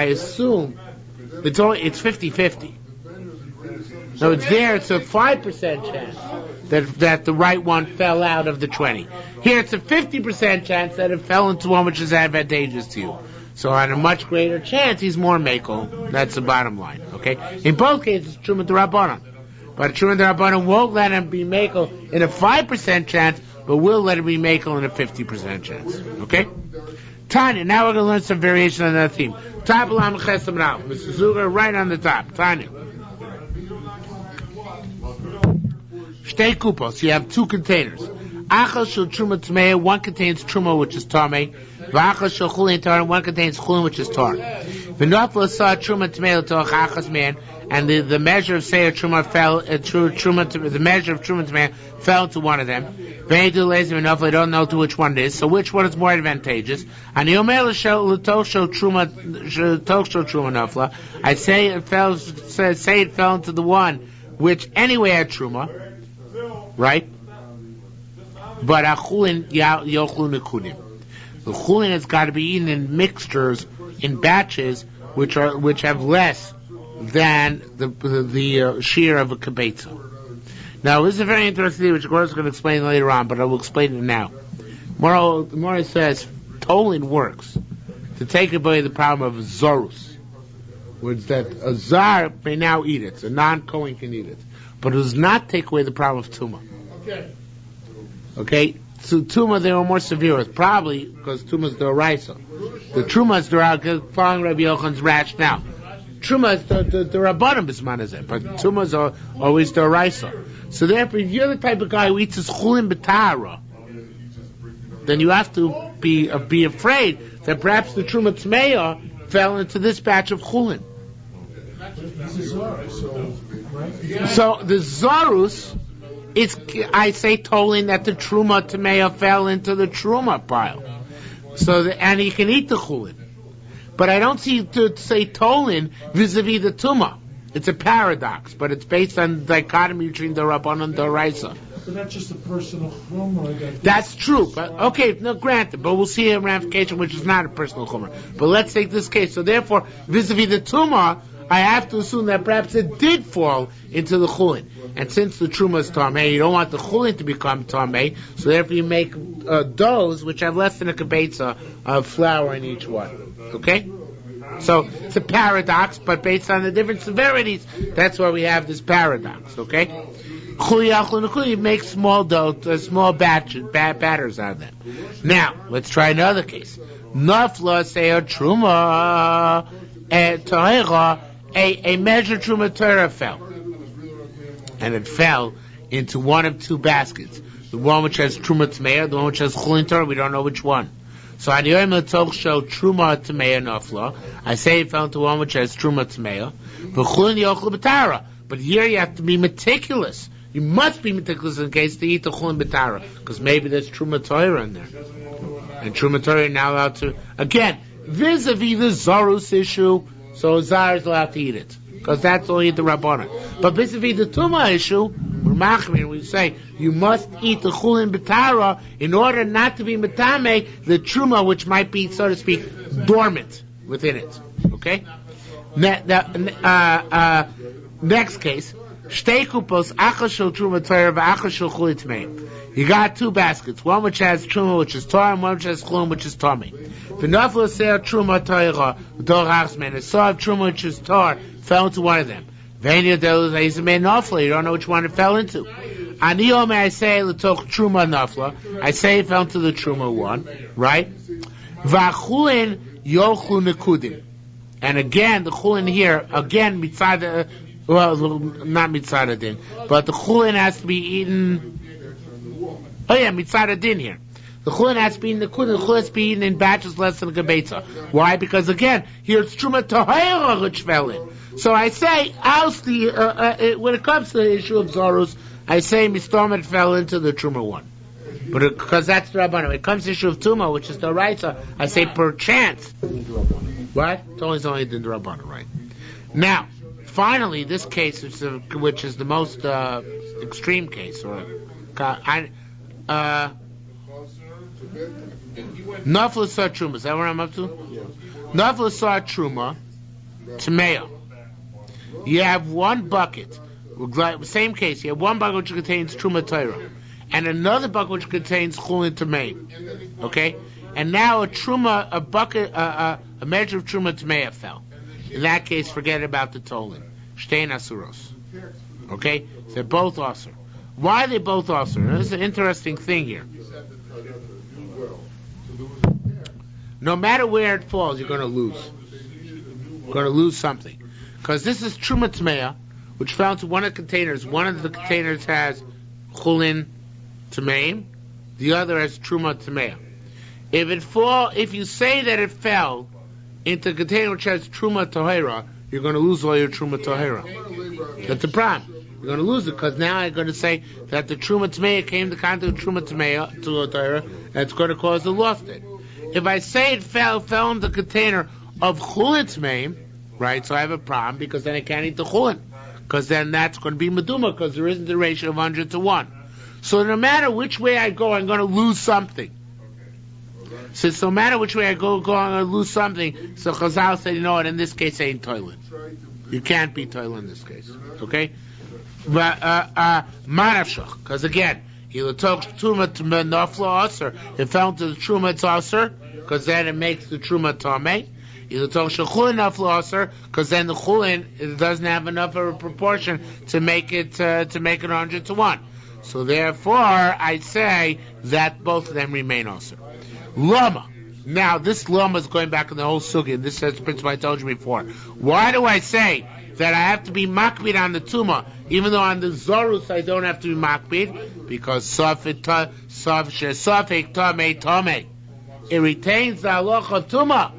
assume it's 50-50. So it's there. It's a 5% chance that the right one fell out of the 20. Here it's a 50% chance that it fell into one which is advantageous to you. So on a much greater chance, he's more makel. That's the bottom line. Okay. In both cases, it's Truma D'Rabbanan. But Truma D'Rabbanan won't let him be makel in a 5% chance, but will let him be makel in a 50% chance. Okay? Tanya, now we're going to learn some variation on that theme. Tabalam Chesam Rao. Mr. Zuger, right on the top. Tanya. Shtei kupos. You have 2 containers. Achal shel Truma Tmei. One contains Truma, which is Tamei. V'achal shel Chulin Tar. One contains Chulin, which is Tar. V'notla saw Truma Tmei l'toch achas man. And the measure of Seir Truma fell, the measure of Truma Tmei fell to one of them. They don't know to which one it is. So which one is more advantageous? And the Omer l'toch shel Truma nafla. I say it fell into the one which anyway had Truma, right? But achulin yochlu nekudim. The chulin has got to be eaten in mixtures, in batches, which have less than the shiur of a kibetza. Now, this is a very interesting thing, which of course I'm going to explain later on, but I will explain it now. Mora says, Tolin works to take away the problem of zorus. Words that a zar may now eat it, a non-Kohen can eat it, but it does not take away the problem of tuma. Okay. So tuma they were more severe with, probably because tuma is the oraisa. The truma is the following Rabbi Yochanan's rationale. Truma is the rabbanim bismanazeh, but tuma is always the oraisa. So therefore, if you're the type of guy who eats his chulin b'tara, then you have to be afraid that perhaps the truma tmeya fell into this batch of chulin. So the zarus, I say tolin that the truma tmeya fell into the truma pile. So and he can eat the chulin. But I don't see to say tolin vis-a-vis the tuma. It's a paradox, but it's based on the dichotomy between the Rabbanan and the Raisa. But that's just a personal chumrah. That's true, but okay, no, granted, but we'll see a ramification which is not a personal chumrah. But let's take this case. So therefore, vis-a-vis the tuma, I have to assume that perhaps it did fall into the chulin. And since the truma is tameh, you don't want the chulin to become tameh, so therefore you make doughs which have less than a kibetza of flour in each one. Okay? So it's a paradox, but based on the different severities, that's why we have this paradox. Okay? You make small dough, small batters out of them. Now, let's try another case. Nafla say a truma, a measure truma Torah fell. And it fell into one of two baskets. The one which has truma tmeya, the one which has chulin Torah, we don't know which one. So Adiyom L'Toch show Truma Tmeya Nafla. I say it fell into one which has Truma Tmeya. V'chulin Yochel B'Tara. But here you have to be meticulous. You must be meticulous in case to eat the Chulin B'Tara. Because maybe there's Truma Torah in there. And Truma Torah are now allowed to, again, vis-a-vis the Zarus issue, so Zar is allowed to eat it. Because that's only the Rabbanah. But vis-a-vis the Tuma issue, we say you must eat the chulin b'tara in order not to be metame the truma, which might be, so to speak, dormant within it. Okay. Next case, shtei kupos achashel truma Torah v'achashel chulin tmeim. You got two baskets, one which has truma, which is Torah, and one which has chulin, which is tamei. V'nafla se'er truma Torah v'dor a saw of truma which is Torah fell into one of them. You don't know which one it fell into. Aniyom, I say, l'toch truma nafla. I say it fell into the truma one, right? V'chulin yochlu nekudim. And again, the chulin here, again, mitzad, well, not mitzad din, but the chulin has to be eaten. Oh yeah, mitzad din here. The chulin has to be eaten. The chulin has to be eaten in batches less than a gebetza. Why? Because again, here it's truma tahira which fell in. So I say, when it comes to the issue of Zorus, I say Mistomet fell into the Truma one. But because that's the Rabbanah. When it comes to the issue of Tuma, which is the Raisa, I say per chance. What? It's only the Rabbanah, right? Now, finally, this case, which is the most extreme case, Nafla saw Truma. Is that what I'm up to? Yes. Nafla saw Truma, Tmeya. You have one bucket, same case, you have one bucket which contains Truma Torah, and another bucket which contains Chulin Tmeim. Okay? And now a measure of Truma Tmeya fell. In that case, forget about the Tolin. Shtein Asuros. Okay? They're both Asur. Why are they both Asur? This is an interesting thing here. No matter where it falls, you're going to lose. You're going to lose something. Because this is Truma Tmeya, which fell into one of the containers. One of the containers has Chulin Tmeim, the other has Truma Tmeya. If you say that it fell into a container which has Truma Tahira, you're going to lose all your Truma Tahira. That's the problem. You're going to lose it because now I'm going to say that the Truma Tmeya came to contact with Truma Tmeya to Tahira, and it's going to cause a loss there. If I say it fell in the container of Chulin Tmeim, right, so I have a problem because then I can't eat the chulin. Because then that's going to be meduma because there isn't a ratio of 100 to 1. So no matter which way I go, I'm going to lose something. Since no matter which way I go, I'm going to lose something. So Chazal said, you know what, in this case, it ain't toilet. You can't be toilet in this case. Okay? But, manafshach. Because again, it fell into the truma, it's aser. Because then it makes the truma tameh. Either Toch Shechulin Naflu Aser, because then the Chulin doesn't have enough of a proportion to make it 100 to 1. So therefore, I'd say that both of them remain Aser. Lama. Now, this Lama is going back in the whole Sugi, and this is the principle I told you before. Why do I say that I have to be makbid on the Tuma, even though on the Zorus I don't have to be makbid? Because Safik Tamei Tamei. It retains the halacha Tuma.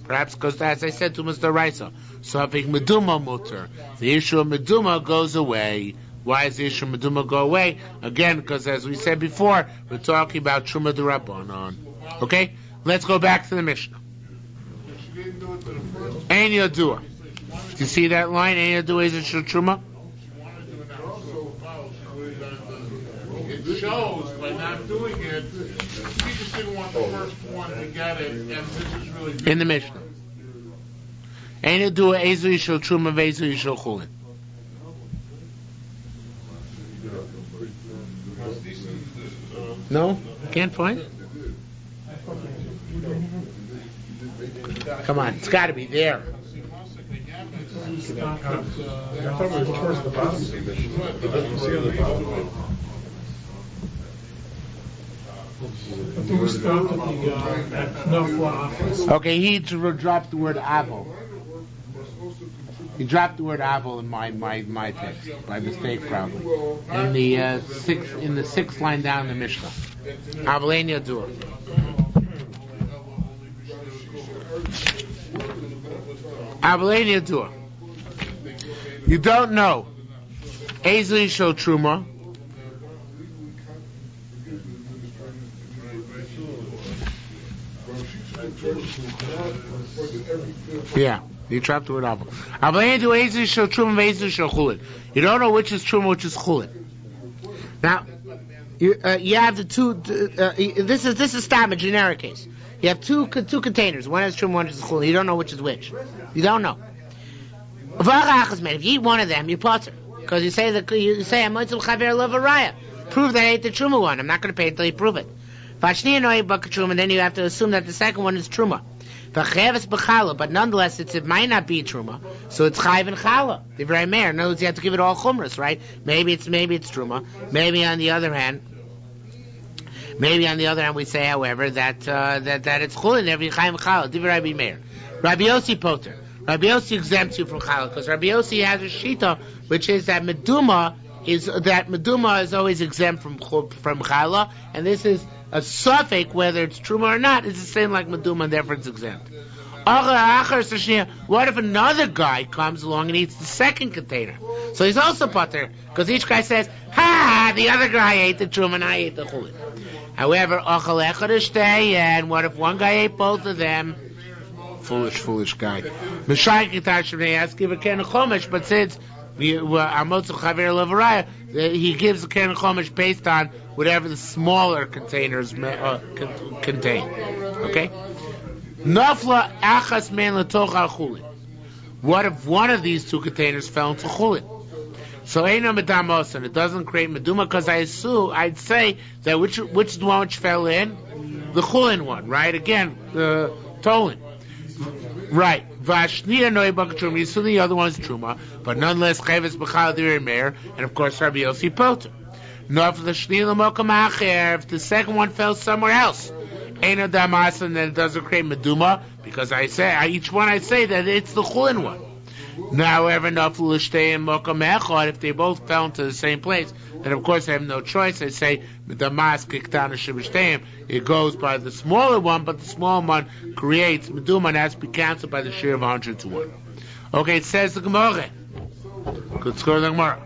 Perhaps because, as I said, Tuma's the Raisa. Safik Meduma Mutter. The issue of Meduma goes away. Why does the issue of Meduma go away? Again, because as we said before, we're talking about Truma D'Rabbanan. Okay? Let's go back to the Mishnah. Ein Yadua. Do you see that line? Ein Yadua is a Truma? It shows by not doing it, he just didn't want the first one to get it, and this is really in the Mishnah. Ein Yadua Ezu Yishol Truma Vezu Yishol Chulin. No? Can't find it? Come on, it's got to be there. I thought it was towards the bottom. It doesn't say on the bottom. But there was stopped at the office. Okay, he dropped the word Abel. He dropped the word Abel in my text by mistake, probably. In the sixth line down in the Mishnah. Abel ein Yadua. Abel ein Yadua. You don't know. Ezu Yishol Truma. Yeah, you dropped the word Abel. Abel ein Yadua Ezu Yishol Truma Vezu Yishol Chulin. You don't know which is Truma, which is Chulin. Now, you have the two. This is Stam, a generic case. You have two containers. One has Truma, one has Chulin. You don't know which is which. You don't know. If you eat one of them, you potter. Because you say I'm Moitzel Chaver Levaraya. Prove that I ate the Truma one. I'm not going to pay until you prove it. And then you have to assume that the second one is Truma. But nonetheless, it might not be Truma. So it's Chayv and Chala. The very mayor. In other words, you have to give it all Chumras, right? Maybe it's Truma. Maybe on the other hand, we say, however, that it's Chulin every Chayv and Chala. Divrei Meir. Rabbi Yossi Poter. Rabbi Yossi exempts you from Chala because Rabbi Yossi has a shita, which is that Meduma is always exempt from Chala, and this is a suffix whether it's Truma or not. It's the same like Meduma, and therefore it's exempt. What if another guy comes along and eats the second container? So he's also potter because each guy says, "Ha! The other guy ate the Truma and I ate the Chulin." However, and what if one guy ate both of them? Foolish guy. But since he gives the Ken Chomesh based on whatever the smaller containers contain. Okay? Nafla achas men letoch chulin. What if one of these two containers fell into chulin? So eino medamos, and it doesn't create meduma because I'd say that which is the one which fell in? The chulin one, right? Again, the tolin. Right. Vashnia noy bakatrum. You assume the other one is truma, but nonetheless chayves b'chal divrei meir, and of course Rabbi Yossi poter. No, if the shnila mokam acher, if the second one fell somewhere else, eino damas, and then it doesn't create meduma because each one I say that it's the chulin one. Now, however, if they both fell into the same place, then of course I have no choice. I say it goes by the smaller one, but the smaller one creates meduma and has to be cancelled by the shiur of 100 to 1. Okay, it says the Gemara. Good score the Gemara.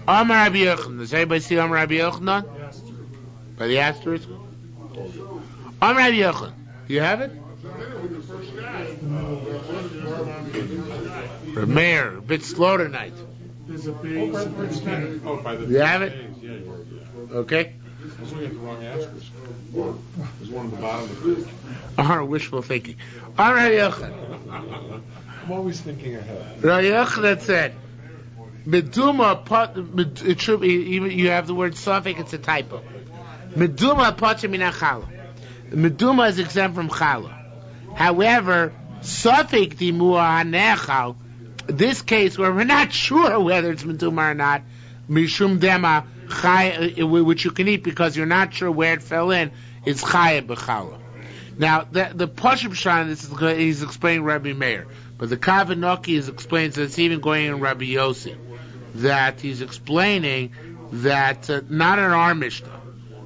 Amar Rabbi Yochanan. Does anybody see Amar Rabbi Yochanan? By the asterisk? Amar Rabbi Yochanan. Do you have it? Mayor, a bit slow tonight. There's a big. You have it? Yeah. Okay. I was looking at the wrong asterisk. There's one at the bottom of the page. Wishful thinking. All right, Yochanan. I'm always thinking ahead. Rabbi Yochanan said, Meduma, it should be, you have the word suffix, it's a typo. Meduma pater min chala. Meduma is exempt from chala. However, Safik dimua hanechal. This case where we're not sure whether it's Meduma or not, Mishum Dema, which you can eat because you're not sure where it fell in, is Chaya B'chala. Now, the Pashim Shan, he's explaining Rabbi Meir, but the Kavanoki is explaining that it's even going in Rabbi Yossi, that he's explaining that not in our Mishnah,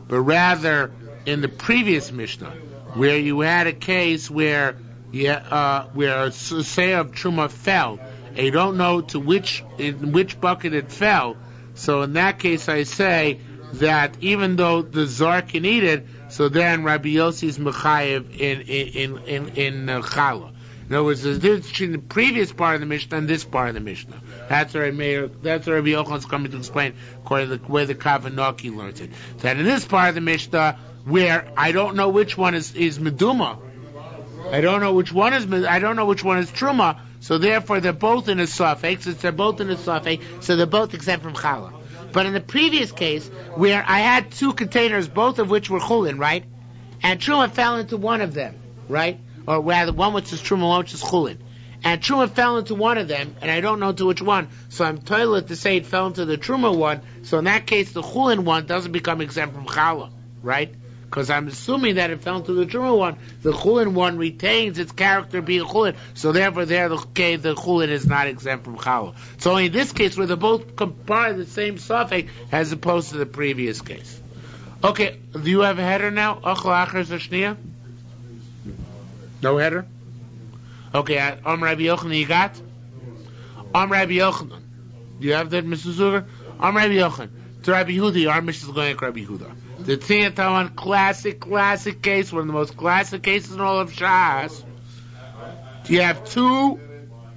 but rather in the previous Mishnah, where you had a case where a Seir of Truma fell, and you don't know in which bucket it fell. So in that case, I say that even though the Zar can eat it, so then Rabbi Yossi is mechayev in challah. In other words, there's a difference between the previous part of the Mishnah and this part of the Mishnah. That's what Rabbi Yochanan is coming to explain according to the way the Kavanoki learns it. That in this part of the Mishnah, where I don't know which one is Meduma, I don't know which one is Truma, so therefore they're both in a suffix. Since they're both in a suffix, so they're both exempt from challah. But in the previous case, where I had two containers, both of which were chulin, right? And Truma fell into one of them, right? Or rather, one which is Truma, one which is chulin. And Truma fell into one of them, and I don't know to which one. So I'm toilet to say it fell into the Truma one. So in that case, the chulin one doesn't become exempt from challah, right? Because I'm assuming that it fell into the Truma one. The chulin one retains its character being chulin, so therefore the chulin is not exempt from challah. So only in this case where they're both part of the same suffix as opposed to the previous case. Okay, do you have a header now? No header? Okay, Rabbi Yochanan, you got? Rabbi Yochanan. Do you have that, Mr. Zuger? Rabbi Yochanan. To Rabbi Yehuda, our mission is going like Rabbi Yehuda. The Tziniyatawan classic case, one of the most classic cases in all of Shas. You have two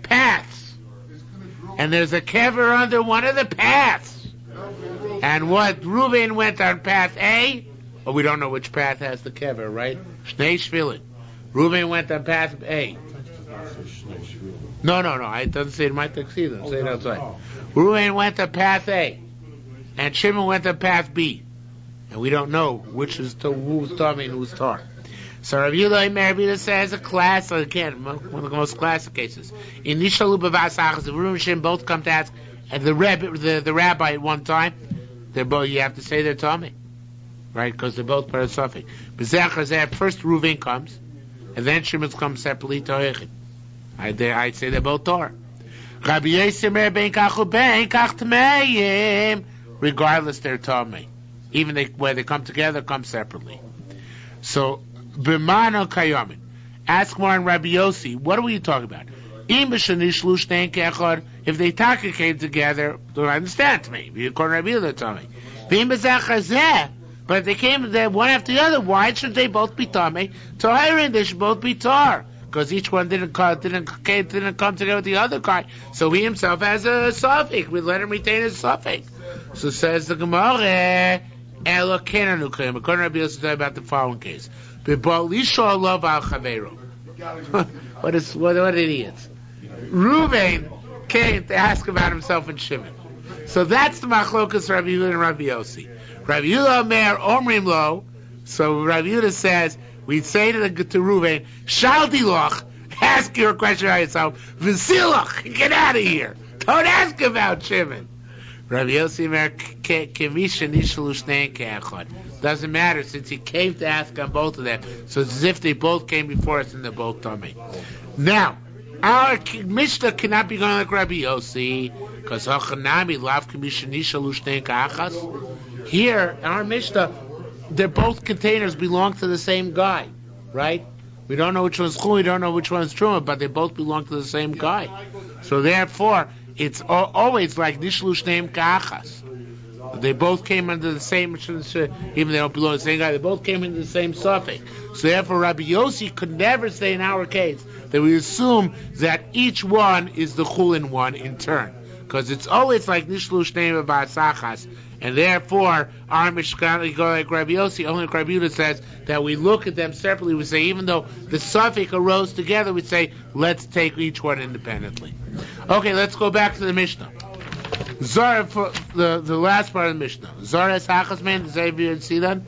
paths, and there's a kever under one of the paths. And what Reuven went on path A, well, we don't know which path has the kever, right? Shnei Shvilin. Reuven went on path A. No. It doesn't say it in my text either. Say it outside. Reuven went on path A, and Shimon went on path B. And we don't know which is who's Tommy and who's Tar. So Rabbi Yehuda says a class, again, one of the most classic cases. In Nishalu Bavasachas, the Reuven and Shimon both come to ask, and the rabbi at one time, they're both, you have to say they're Tommy, right? Because they're both part of Suffolk. First Reuven comes, and then Shimon comes separately to Hechid. I'd say they're both Tar. Rabbi Yossi ben Kachu ben Kach Tmeim, regardless they're Tommy. Even where they come together, come separately. So, B'mano Kayamin. Ask more on Rabbi Yossi, what are we talking about? If they came together, don't understand to me. According to Rabbi Yossi, but if they came there one after the other, why should they both be Tomei? Tahirin, they should both be Tar. Because each one didn't come together with the other guy. So he himself has a suffix. We let him retain his suffix. So says the Gemara, according to Rabbi Yossi, about the following case. What idiots. Reuven came to ask about himself and Shimon. So that's the machlokas Rabbi Yehuda and Rabbi Yossi. Rabbi Yehuda Omer Omrim Lo. So Rabbi Yehuda says, we'd say to Reuven, Shaldiloch, ask your question about yourself. V'silach, get out of here. Don't ask about Shimon. Rabbi Yossi Omer Kevisha Nishalu Shnei Ke'echad. Doesn't matter since he came to ask on both of them. So it's as if they both came before us and they're both Tomei. Now, our Mishnah cannot be going like Rabbi Yossi because Hachanami Lav Kevisha Nishalu Shnei Ke'echad. Here, in our Mishnah, they're both containers belong to the same guy, right? We don't know which one's Chul, we don't know which one's Truma, but they both belong to the same guy. So therefore, it's always like Nishlu Shneim Ka'achas. They both came under the same, even they don't belong to the same guy, they both came into the same suffix. So therefore, Rabbi Yossi could never say in our case that we assume that each one is the Chulin one in turn. Because it's always like Nishlu Shneim Ba'asachas. And therefore, our Mishkan go like Rabbi Yossi, only Rabbi Yehuda says that we look at them separately. We say, even though the suffix arose together, we say, let's take each one independently. Okay, let's go back to the Mishnah. Zara, for the last part of the Mishnah. Zara es Hachasman, does anybody see that?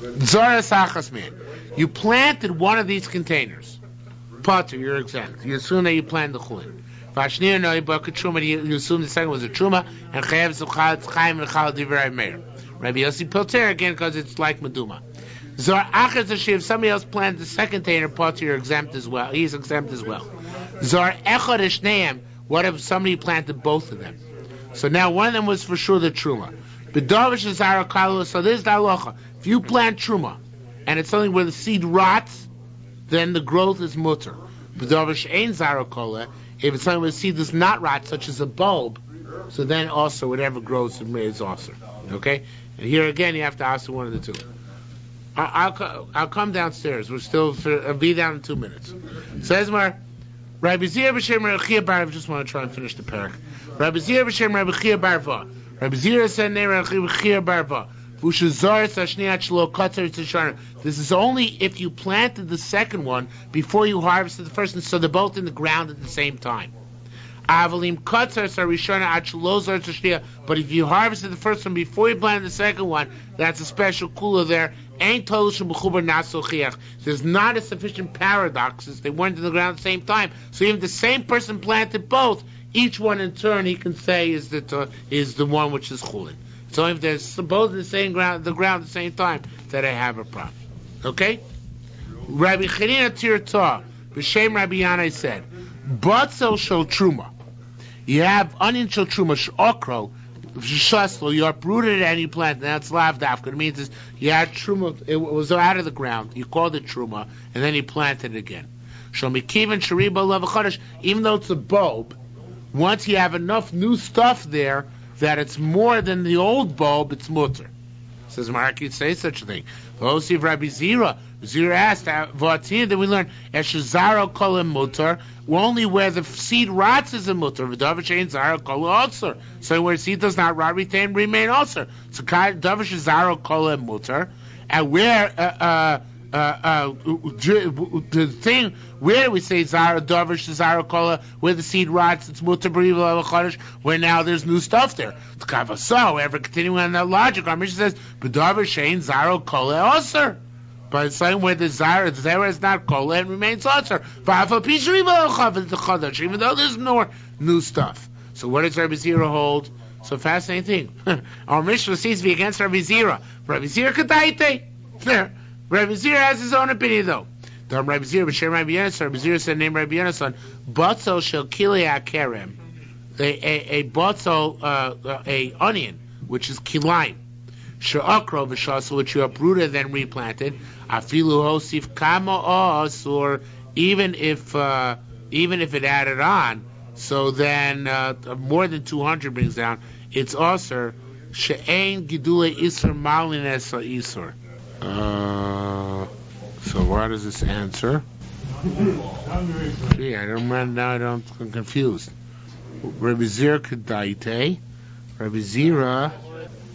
Zoras achasmin. You planted one of these containers. Potter, you're exempt. You assume that you planted the chulin. Vashnir no yibaka truma. You assume the second was a truma and chayev zuchad chaim and chal divrei meir. Rabbi Yossi Pilter again because it's like meduma. Zor achas hashiv. If somebody else planted the second container, Potter, you're exempt as well. He's exempt as well. Zor echad shneim. What if somebody planted both of them? So now one of them was for sure the truma. B'davish is arakalu. So this is the halacha. If you plant truma and it's something where the seed rots, then the growth is mutter. B'davish ein zarakola. If it's something where the seed does not rot, such as a bulb, so then also whatever grows is also. Okay? And here again, you have to ask one of the two. I'll come downstairs. I'll be down in 2 minutes. Says Mar, Rabbi Zir b'shem Rabbi Chia bar. I just want to try and finish the parak. Rabbi Zir b'shem Rabbi Chia bar va. Rabbi Zir said name Rabbi Chia bar va. This is only if you planted the second one before you harvested the first one, so they're both in the ground at the same time. But if you harvested the first one before you planted the second one, that's a special kula there. There's not a sufficient paradox since they weren't in the ground at the same time. So even the same person planted both, each one in turn he can say is the one which is chulin. So if they're both in the ground at the same time, that I have a problem. Okay? Rabbi Chanina Tirta, b'shem Rabbi Yanai said, Batzel shel truma. You have onion shel truma, okro, shaslo, you uprooted it and you planted it. That's lav dafka. It means you had truma, it was out of the ground, you called it truma, and then you planted it again. Shel mikivan shariba lav chodesh, even though it's a bulb, once you have enough new stuff there, that it's more than the old bulb, it's mutter. Says Mark, you'd say such a thing. V'osiv Rabbi Zira. Zira asked, V'atin, then we learn, Eshazaro kolim mutter, only where the seed rots is a mutter. V'davish ain't zaro kolim also. So where seed does not rot, remain also. So davish is zaro kolim mutter, and where, the thing where we say Zara Davish Zara Kola, where the seed rots, it's mutter b'riva chodesh, where now there's new stuff there. So, ever continuing on that logic, our mission says, "B'davish ain't Zara Kola also." By the same way the Zara is not Kola and remains also. Even though there's more new stuff. So what does Rabbi Zira hold? So fascinating thing. Our Mishnah seems to be against Rabbi Zira. Rabbi Zira kadaite. Rabbi Zira has his own opinion, though. Rabbi Zira, b'shem Rabbi Yonasan. Rabbi Zira said, name Rabbi Yonasan. Batzel shel kilei akerem. A batzel, a onion, which is kilaim. She'akro v'shasel, which you uprooted then replanted. Afilu hosif kama os, or even if it added on, so then more than 200 brings down. It's also she'ein gidule isur malin esa isur. So what does this answer? Gee, I'm confused. Rabbi Zira Kedaite. Rabbi Zira.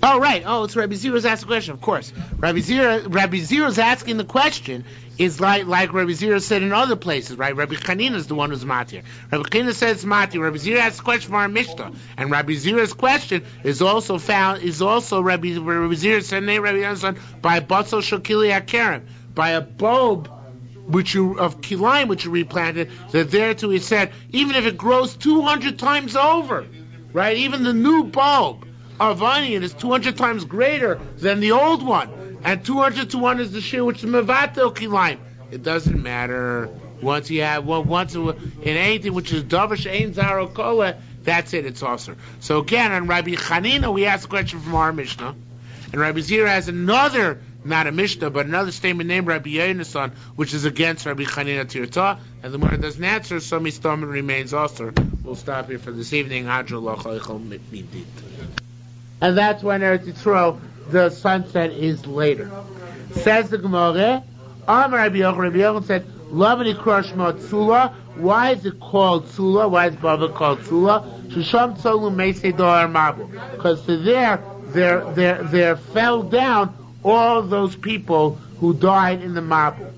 Oh, right. Oh, it's Rabbi Zira's asking the question, of course. Rabbi Zira's asking the question is like Rabbi Zira said in other places, right? Rabbi Chanina is the one who's matir. Rabbi Chanina says matir. Rabbi Zira asks the question for our Mishnah. And Rabbi Zira's question is also Rabbi Zira said, Rabbi Yonasan, by Batzel Shokili Akerem, by a bulb of kilaim which you replanted, that there too he said, even if it grows 200 times over, right? Even the new bulb of onion is 200 times greater than the old one. And 200 to 1 is the shiur which is mevatel kilaim. It doesn't matter. Once in anything which is davish ein zaro kola, that's it. It's also. So again, on Rabbi Chanina, we asked a question from our Mishnah, and Rabbi Zira has another, not a Mishnah, but another statement named Rabbi Yonasan, which is against Rabbi Chanina Tirta, and the one doesn't answer, so mistamim remains also. We'll stop here for this evening. And that's when Eretz Yisrael, the sunset is later. Says the Gemara, Rabbi Yochanan said, Lavani Krashma Tzula. Why is it called Tzula? Why is Bava called Tzula? Shisham Tzolu Meisei Doar Mabu. Because there fell down all those people who died in the Mabu.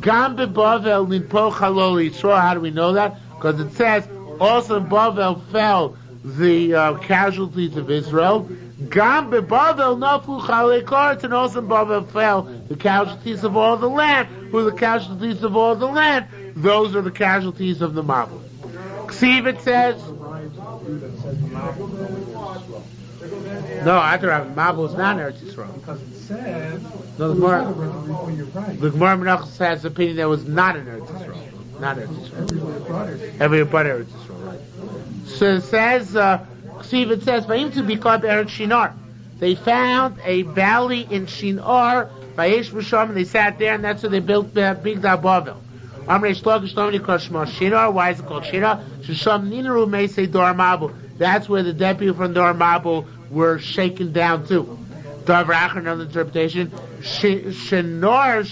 Gam beBavel Ninpo Chalol Yisrael. How do we know that? Because it says, also in Bavel fell the casualties of Israel. Gam beBavel nafu chalei karetz, and also in Bavel fell the casualties of all the land. Who are the casualties of all the land? Those are the casualties of the Mabul. Ksiv, it says. No, I thought Mabul is not Eretz Yisrael. Because it said, no, the Gemara Menachos has the opinion that was not in Eretz Yisrael. Not Eretz Yisrael. Everywhere but Eretz Yisrael, right. So it says, Ksiv, it says, Vayim to be called Eretz Shinar. They found a valley in Shinar, Vayesh B'Sham, and they sat there, and that's where they built Big Bavel. Amrei Shlokish Lomni called Shema Shinar. Why is it called Shinar? Shisham Ninaru Meisei Dor Mabul. That's where the deputy from Dor Mabul were shaken down too. Davar Acher, another interpretation. Shinar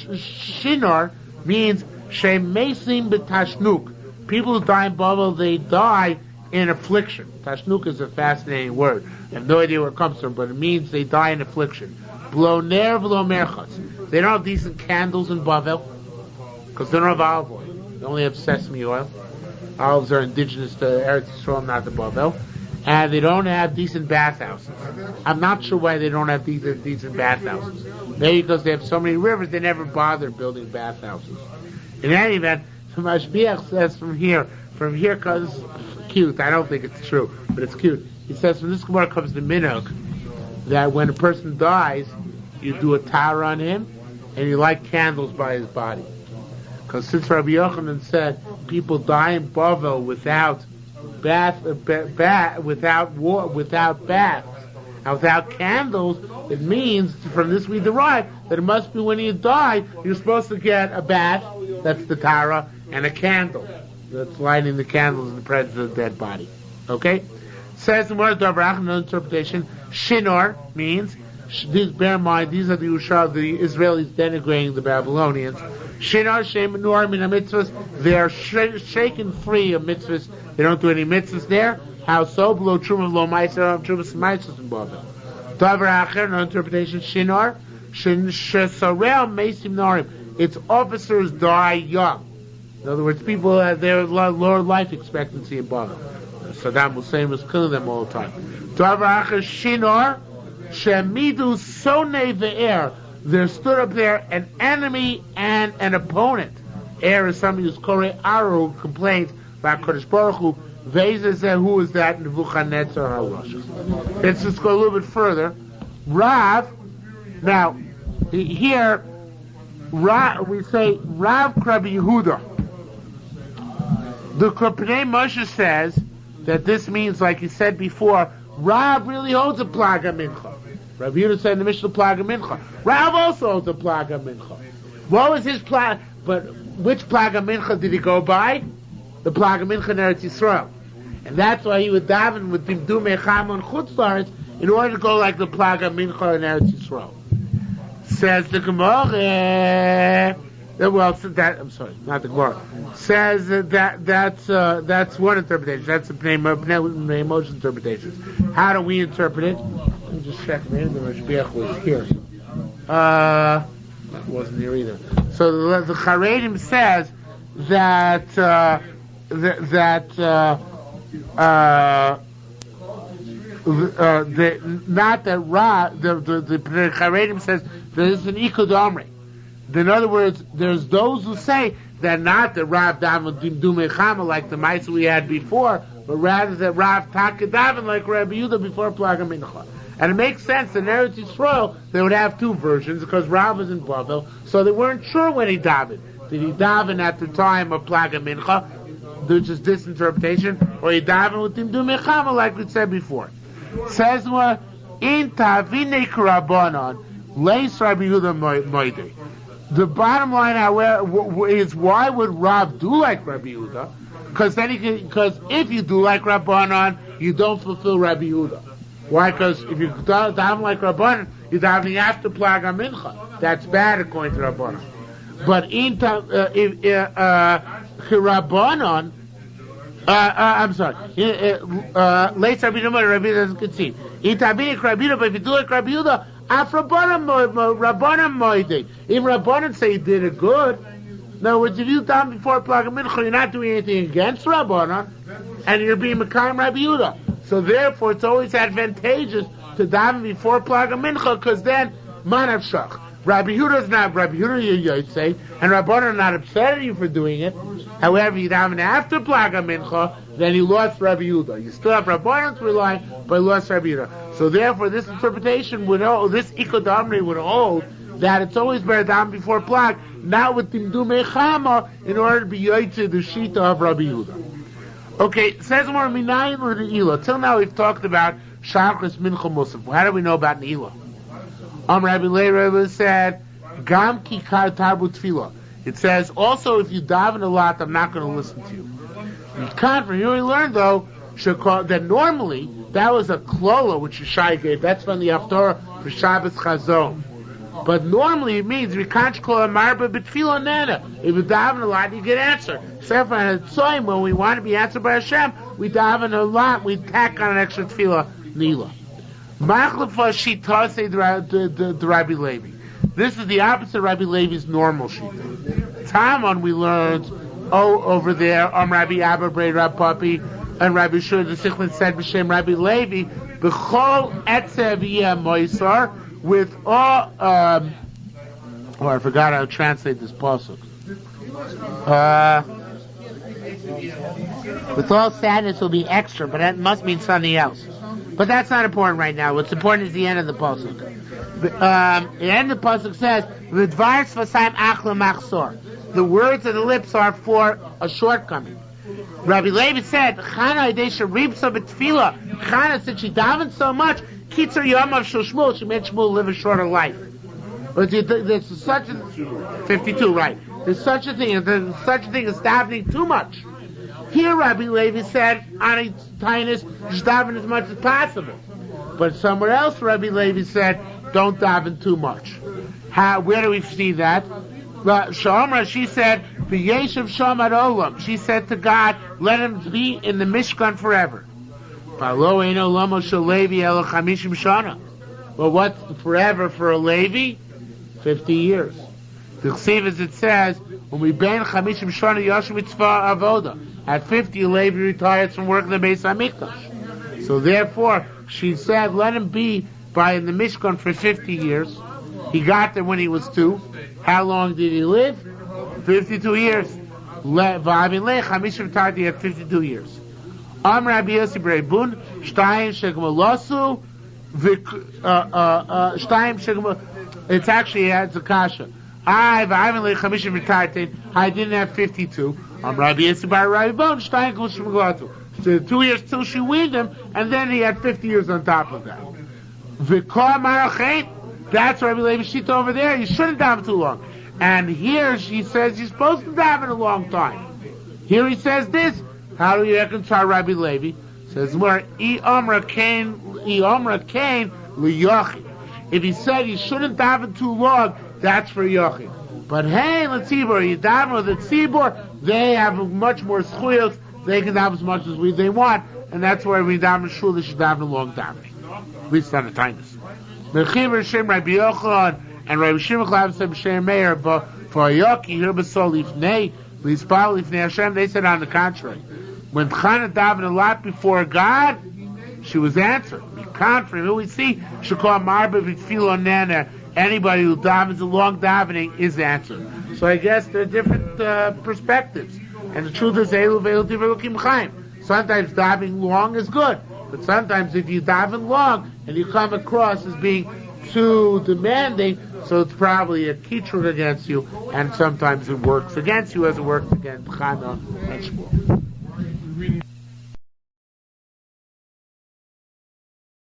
means Shemesim B'Tashnuk. People who die in Babel, they die in affliction. Tashnuk is a fascinating word. I have no idea where it comes from, but it means they die in affliction. Blo ner v'lo merchas. They don't have decent candles in Babel because they don't have olive oil. They only have sesame oil. Olives are indigenous to Eretz Yisrael, not to Babel. And they don't have decent bathhouses. I'm not sure why they don't have decent bathhouses. Maybe because they have so many rivers, they never bother building bathhouses. In any event, the Mashbiach says from here because cute. I don't think it's true, but it's cute. He says from this Gemara comes the minhag that when a person dies, you do a tar on him and you light candles by his body. Because since Rabbi Yochanan said people die in Bavel without baths, and without candles, it means from this we derive that it must be when you die, you're supposed to get a bath, that's the tara, and a candle. That's lighting the candles in the presence of the dead body. Okay? Says the word Davrach, another interpretation. Shinor means, bear in mind, these are the Israelis denigrating the Babylonians. Shinor, Shem, Nor, Mina mitzvahs. They are shaken free of mitzvahs. They don't do any mitzvahs there. How so? Below Truma, below Meiser, Trumas, Meiser, and Bavel. Davrach, another interpretation. Shinor, Shesarel, Mesim, Norim. Its officers die young. In other words, people have their lower life expectancy in Bavel. Saddam Hussein was killing them all the time. Davar Acher Shinor Shemidu Sone Ve'er. There stood up there an enemy and an opponent. Er is somebody who's Kore Aru, who complains about Kodesh Baruch Hu. Veza said, who is that? Nebuchadnezzar HaRosh. Let's just go a little bit further. Rav, now, here, we say Rav Rabbi Yehuda. The Kopnei Moshe says that this means, like he said before, Rav really holds a Plaga Mincha. Rabbi Yehuda said in the Mishnah Plaga Mincha. Rav also holds a Plaga Mincha. What was his Plaga? But which Plaga Mincha did he go by? The Plaga Mincha in Eretz Yisrael. And that's why he would daven with Dimdum Echam on Chutz La'aretz in order to go like the Plaga Mincha in Eretz Yisrael. Says the Gemara. Well, I'm sorry, not the Gemara. Says that's one interpretation. That's the Pnei Moshe interpretation. How do we interpret it? Let me just check. Maybe the Mashbiach was here. That wasn't here either. So the Charedim says that not that Ra. The Charedim says there's an Ikud Omri. In other words, there's those who say that not that Rav Daven Dimdum Echama like the mice we had before, but rather that Rav Taka Daven like Rabbi Yehuda before Plaga Mincha. And it makes sense in Eretz Yisrael they would have two versions because Rav was in Bavel, so they weren't sure when he davened. Did he daven at the time of Plaga Mincha, which is this interpretation, or he daven with Dimdum Echama like we said before? Says what in Tavine Karabanan Leis Rabbi Yehuda Moide. The bottom line, however, is why would Rav do like Rabbi Yehuda? Because if you do like Rabbanan, you don't fulfill Rabbi Yehuda. Why? Because if you daven like Rabbanan, you daven after Plaga Mincha. That's bad according to Rabbanan. But in Rabbanan, I'm sorry. Late Rabbi doesn't concede. In Tabinik Rabbi, but if you do like Rabbi Yehuda, Rabbanan Moide. Even Rabbanan say you did it good. In other words, if you done before Plaga Mincha, you're not doing anything against Rabbanan, and you're being Mekayim Rabbi Yehuda. So therefore, it's always advantageous to daven before Plaga Mincha, because then Manav Shach. Rabbi Yehuda is not, Rabbi Yehuda Yotzei, and Rabbanan are not upset at you for doing it. However, you daven after Plaga Mincha, then you lost Rabbi Yehuda. You still have Rabbanan to rely, but you lost Rabbi Yehuda. So therefore, this interpretation would hold, this Ikodamri would hold, that it's always better daven before Plag, not with Timdumei Chama, in order to be Yotzei the Shita of Rabbi Yehuda. Okay, it says more Minayin L'Ne'ilah. Till now we've talked about Shachris Mincha Musaf. How do we know about Ne'ilah? Rabbi Leir said, Gam Kikar Tabu Tfilah. It says, also if you daven a lot, I'm not going to listen to you. You can't, from here we learned though, that normally, that was a klola which Yeshai gave. That's from the Haftorah for Shabbos Chazon. But normally it means we can't call a marba b'tfilah nana. If you daven a lot, you get answered. Except for a tzoyim, when we want to be answered by Hashem, we daven a lot, we tack on an extra tfilah nila. Machlefah shita say the Rabbi Levi. This is the opposite of Rabbi Levi's normal shita. Tamon we learned over there Rabbi Abba Brei Rab Papi and Rabbi Shur the Sichlin said b'shem Rabbi Levi b'chol etzev yeh moisar. With all, I forgot how to translate this pasuk. With all sadness will be extra, but that must mean something else. But that's not important right now. What's important is the end of the pasuk. The end of the pasuk says, "V'dvar tzvasayim achla machsor." The words of the lips are for a shortcoming. Rabbi Levi said, "Chana idesha ribsa b'tfila." Chana said she davened so much. Kitzur Yom of Shmuel, she made Shmuel live a shorter life. But there's such a 52, right? There's such a thing as davening too much. Here, Rabbi Levi said, "Ani Tainus, just daven as much as possible." But somewhere else, Rabbi Levi said, "Don't daven too much." Where do we see that? Shomra, she said, "V'yeshav Shomad Olam." She said to God, "Let him be in the Mishkan forever." Well, what's forever for a Levi? 50 years. The Chsiv, as it says, when we ban Chamishim Shana Yashim Mitzvah Avoda. At 50, a Levi retires from working the Beis HaMikdash. So therefore, she said, let him be in the Mishkan for 50 years. He got there when he was 2. How long did he live? 52 years. Chamishim Tardi had 52 years. Rabbi Yossi Bun, Shtayim Shegmalosu, Shtayim Shegmal. It's actually a kasha. I didn't have 52. Rabbi Yossi Rabbi Bun, Shtayim Shegmalosu. So 2 years till she weaned him, and then he had 50 years on top of that. Vikor Marachet. That's Rabbi Levi Shita over there. You shouldn't daven too long. And here she says you're supposed to daven a long time. Here he says this. How do you reconcile Rabbi Levi? Says more, I Omra Kain L'Yochid. If he said you shouldn't daven too long, that's for Yochid. But hey, L'Tzibor, you daven with the Tzibor, they have much more schuyos, they can daven as much as they want, and that's why we daven shul, they should daven a long davening. At least on the kindness. Mechiver Shem Rabbi Yochanan and Rabbi Shimon Chlav said B'Shem Meir, but for Yochi, here B'Sol Lifnei, L'Yispal Lifnei Hashem, they said on the contrary. When Chana davened a lot before God, she was answered. We can't, from here we see, Shekar Marba V'Tfilo Nana, anybody who davens a long davening is answered. So I guess there are different perspectives. And the truth is, sometimes davening long is good. But sometimes if you daven long, and you come across as being too demanding, so it's probably a kitrug against you, and sometimes it works against you as it works against Chana and Shmuel.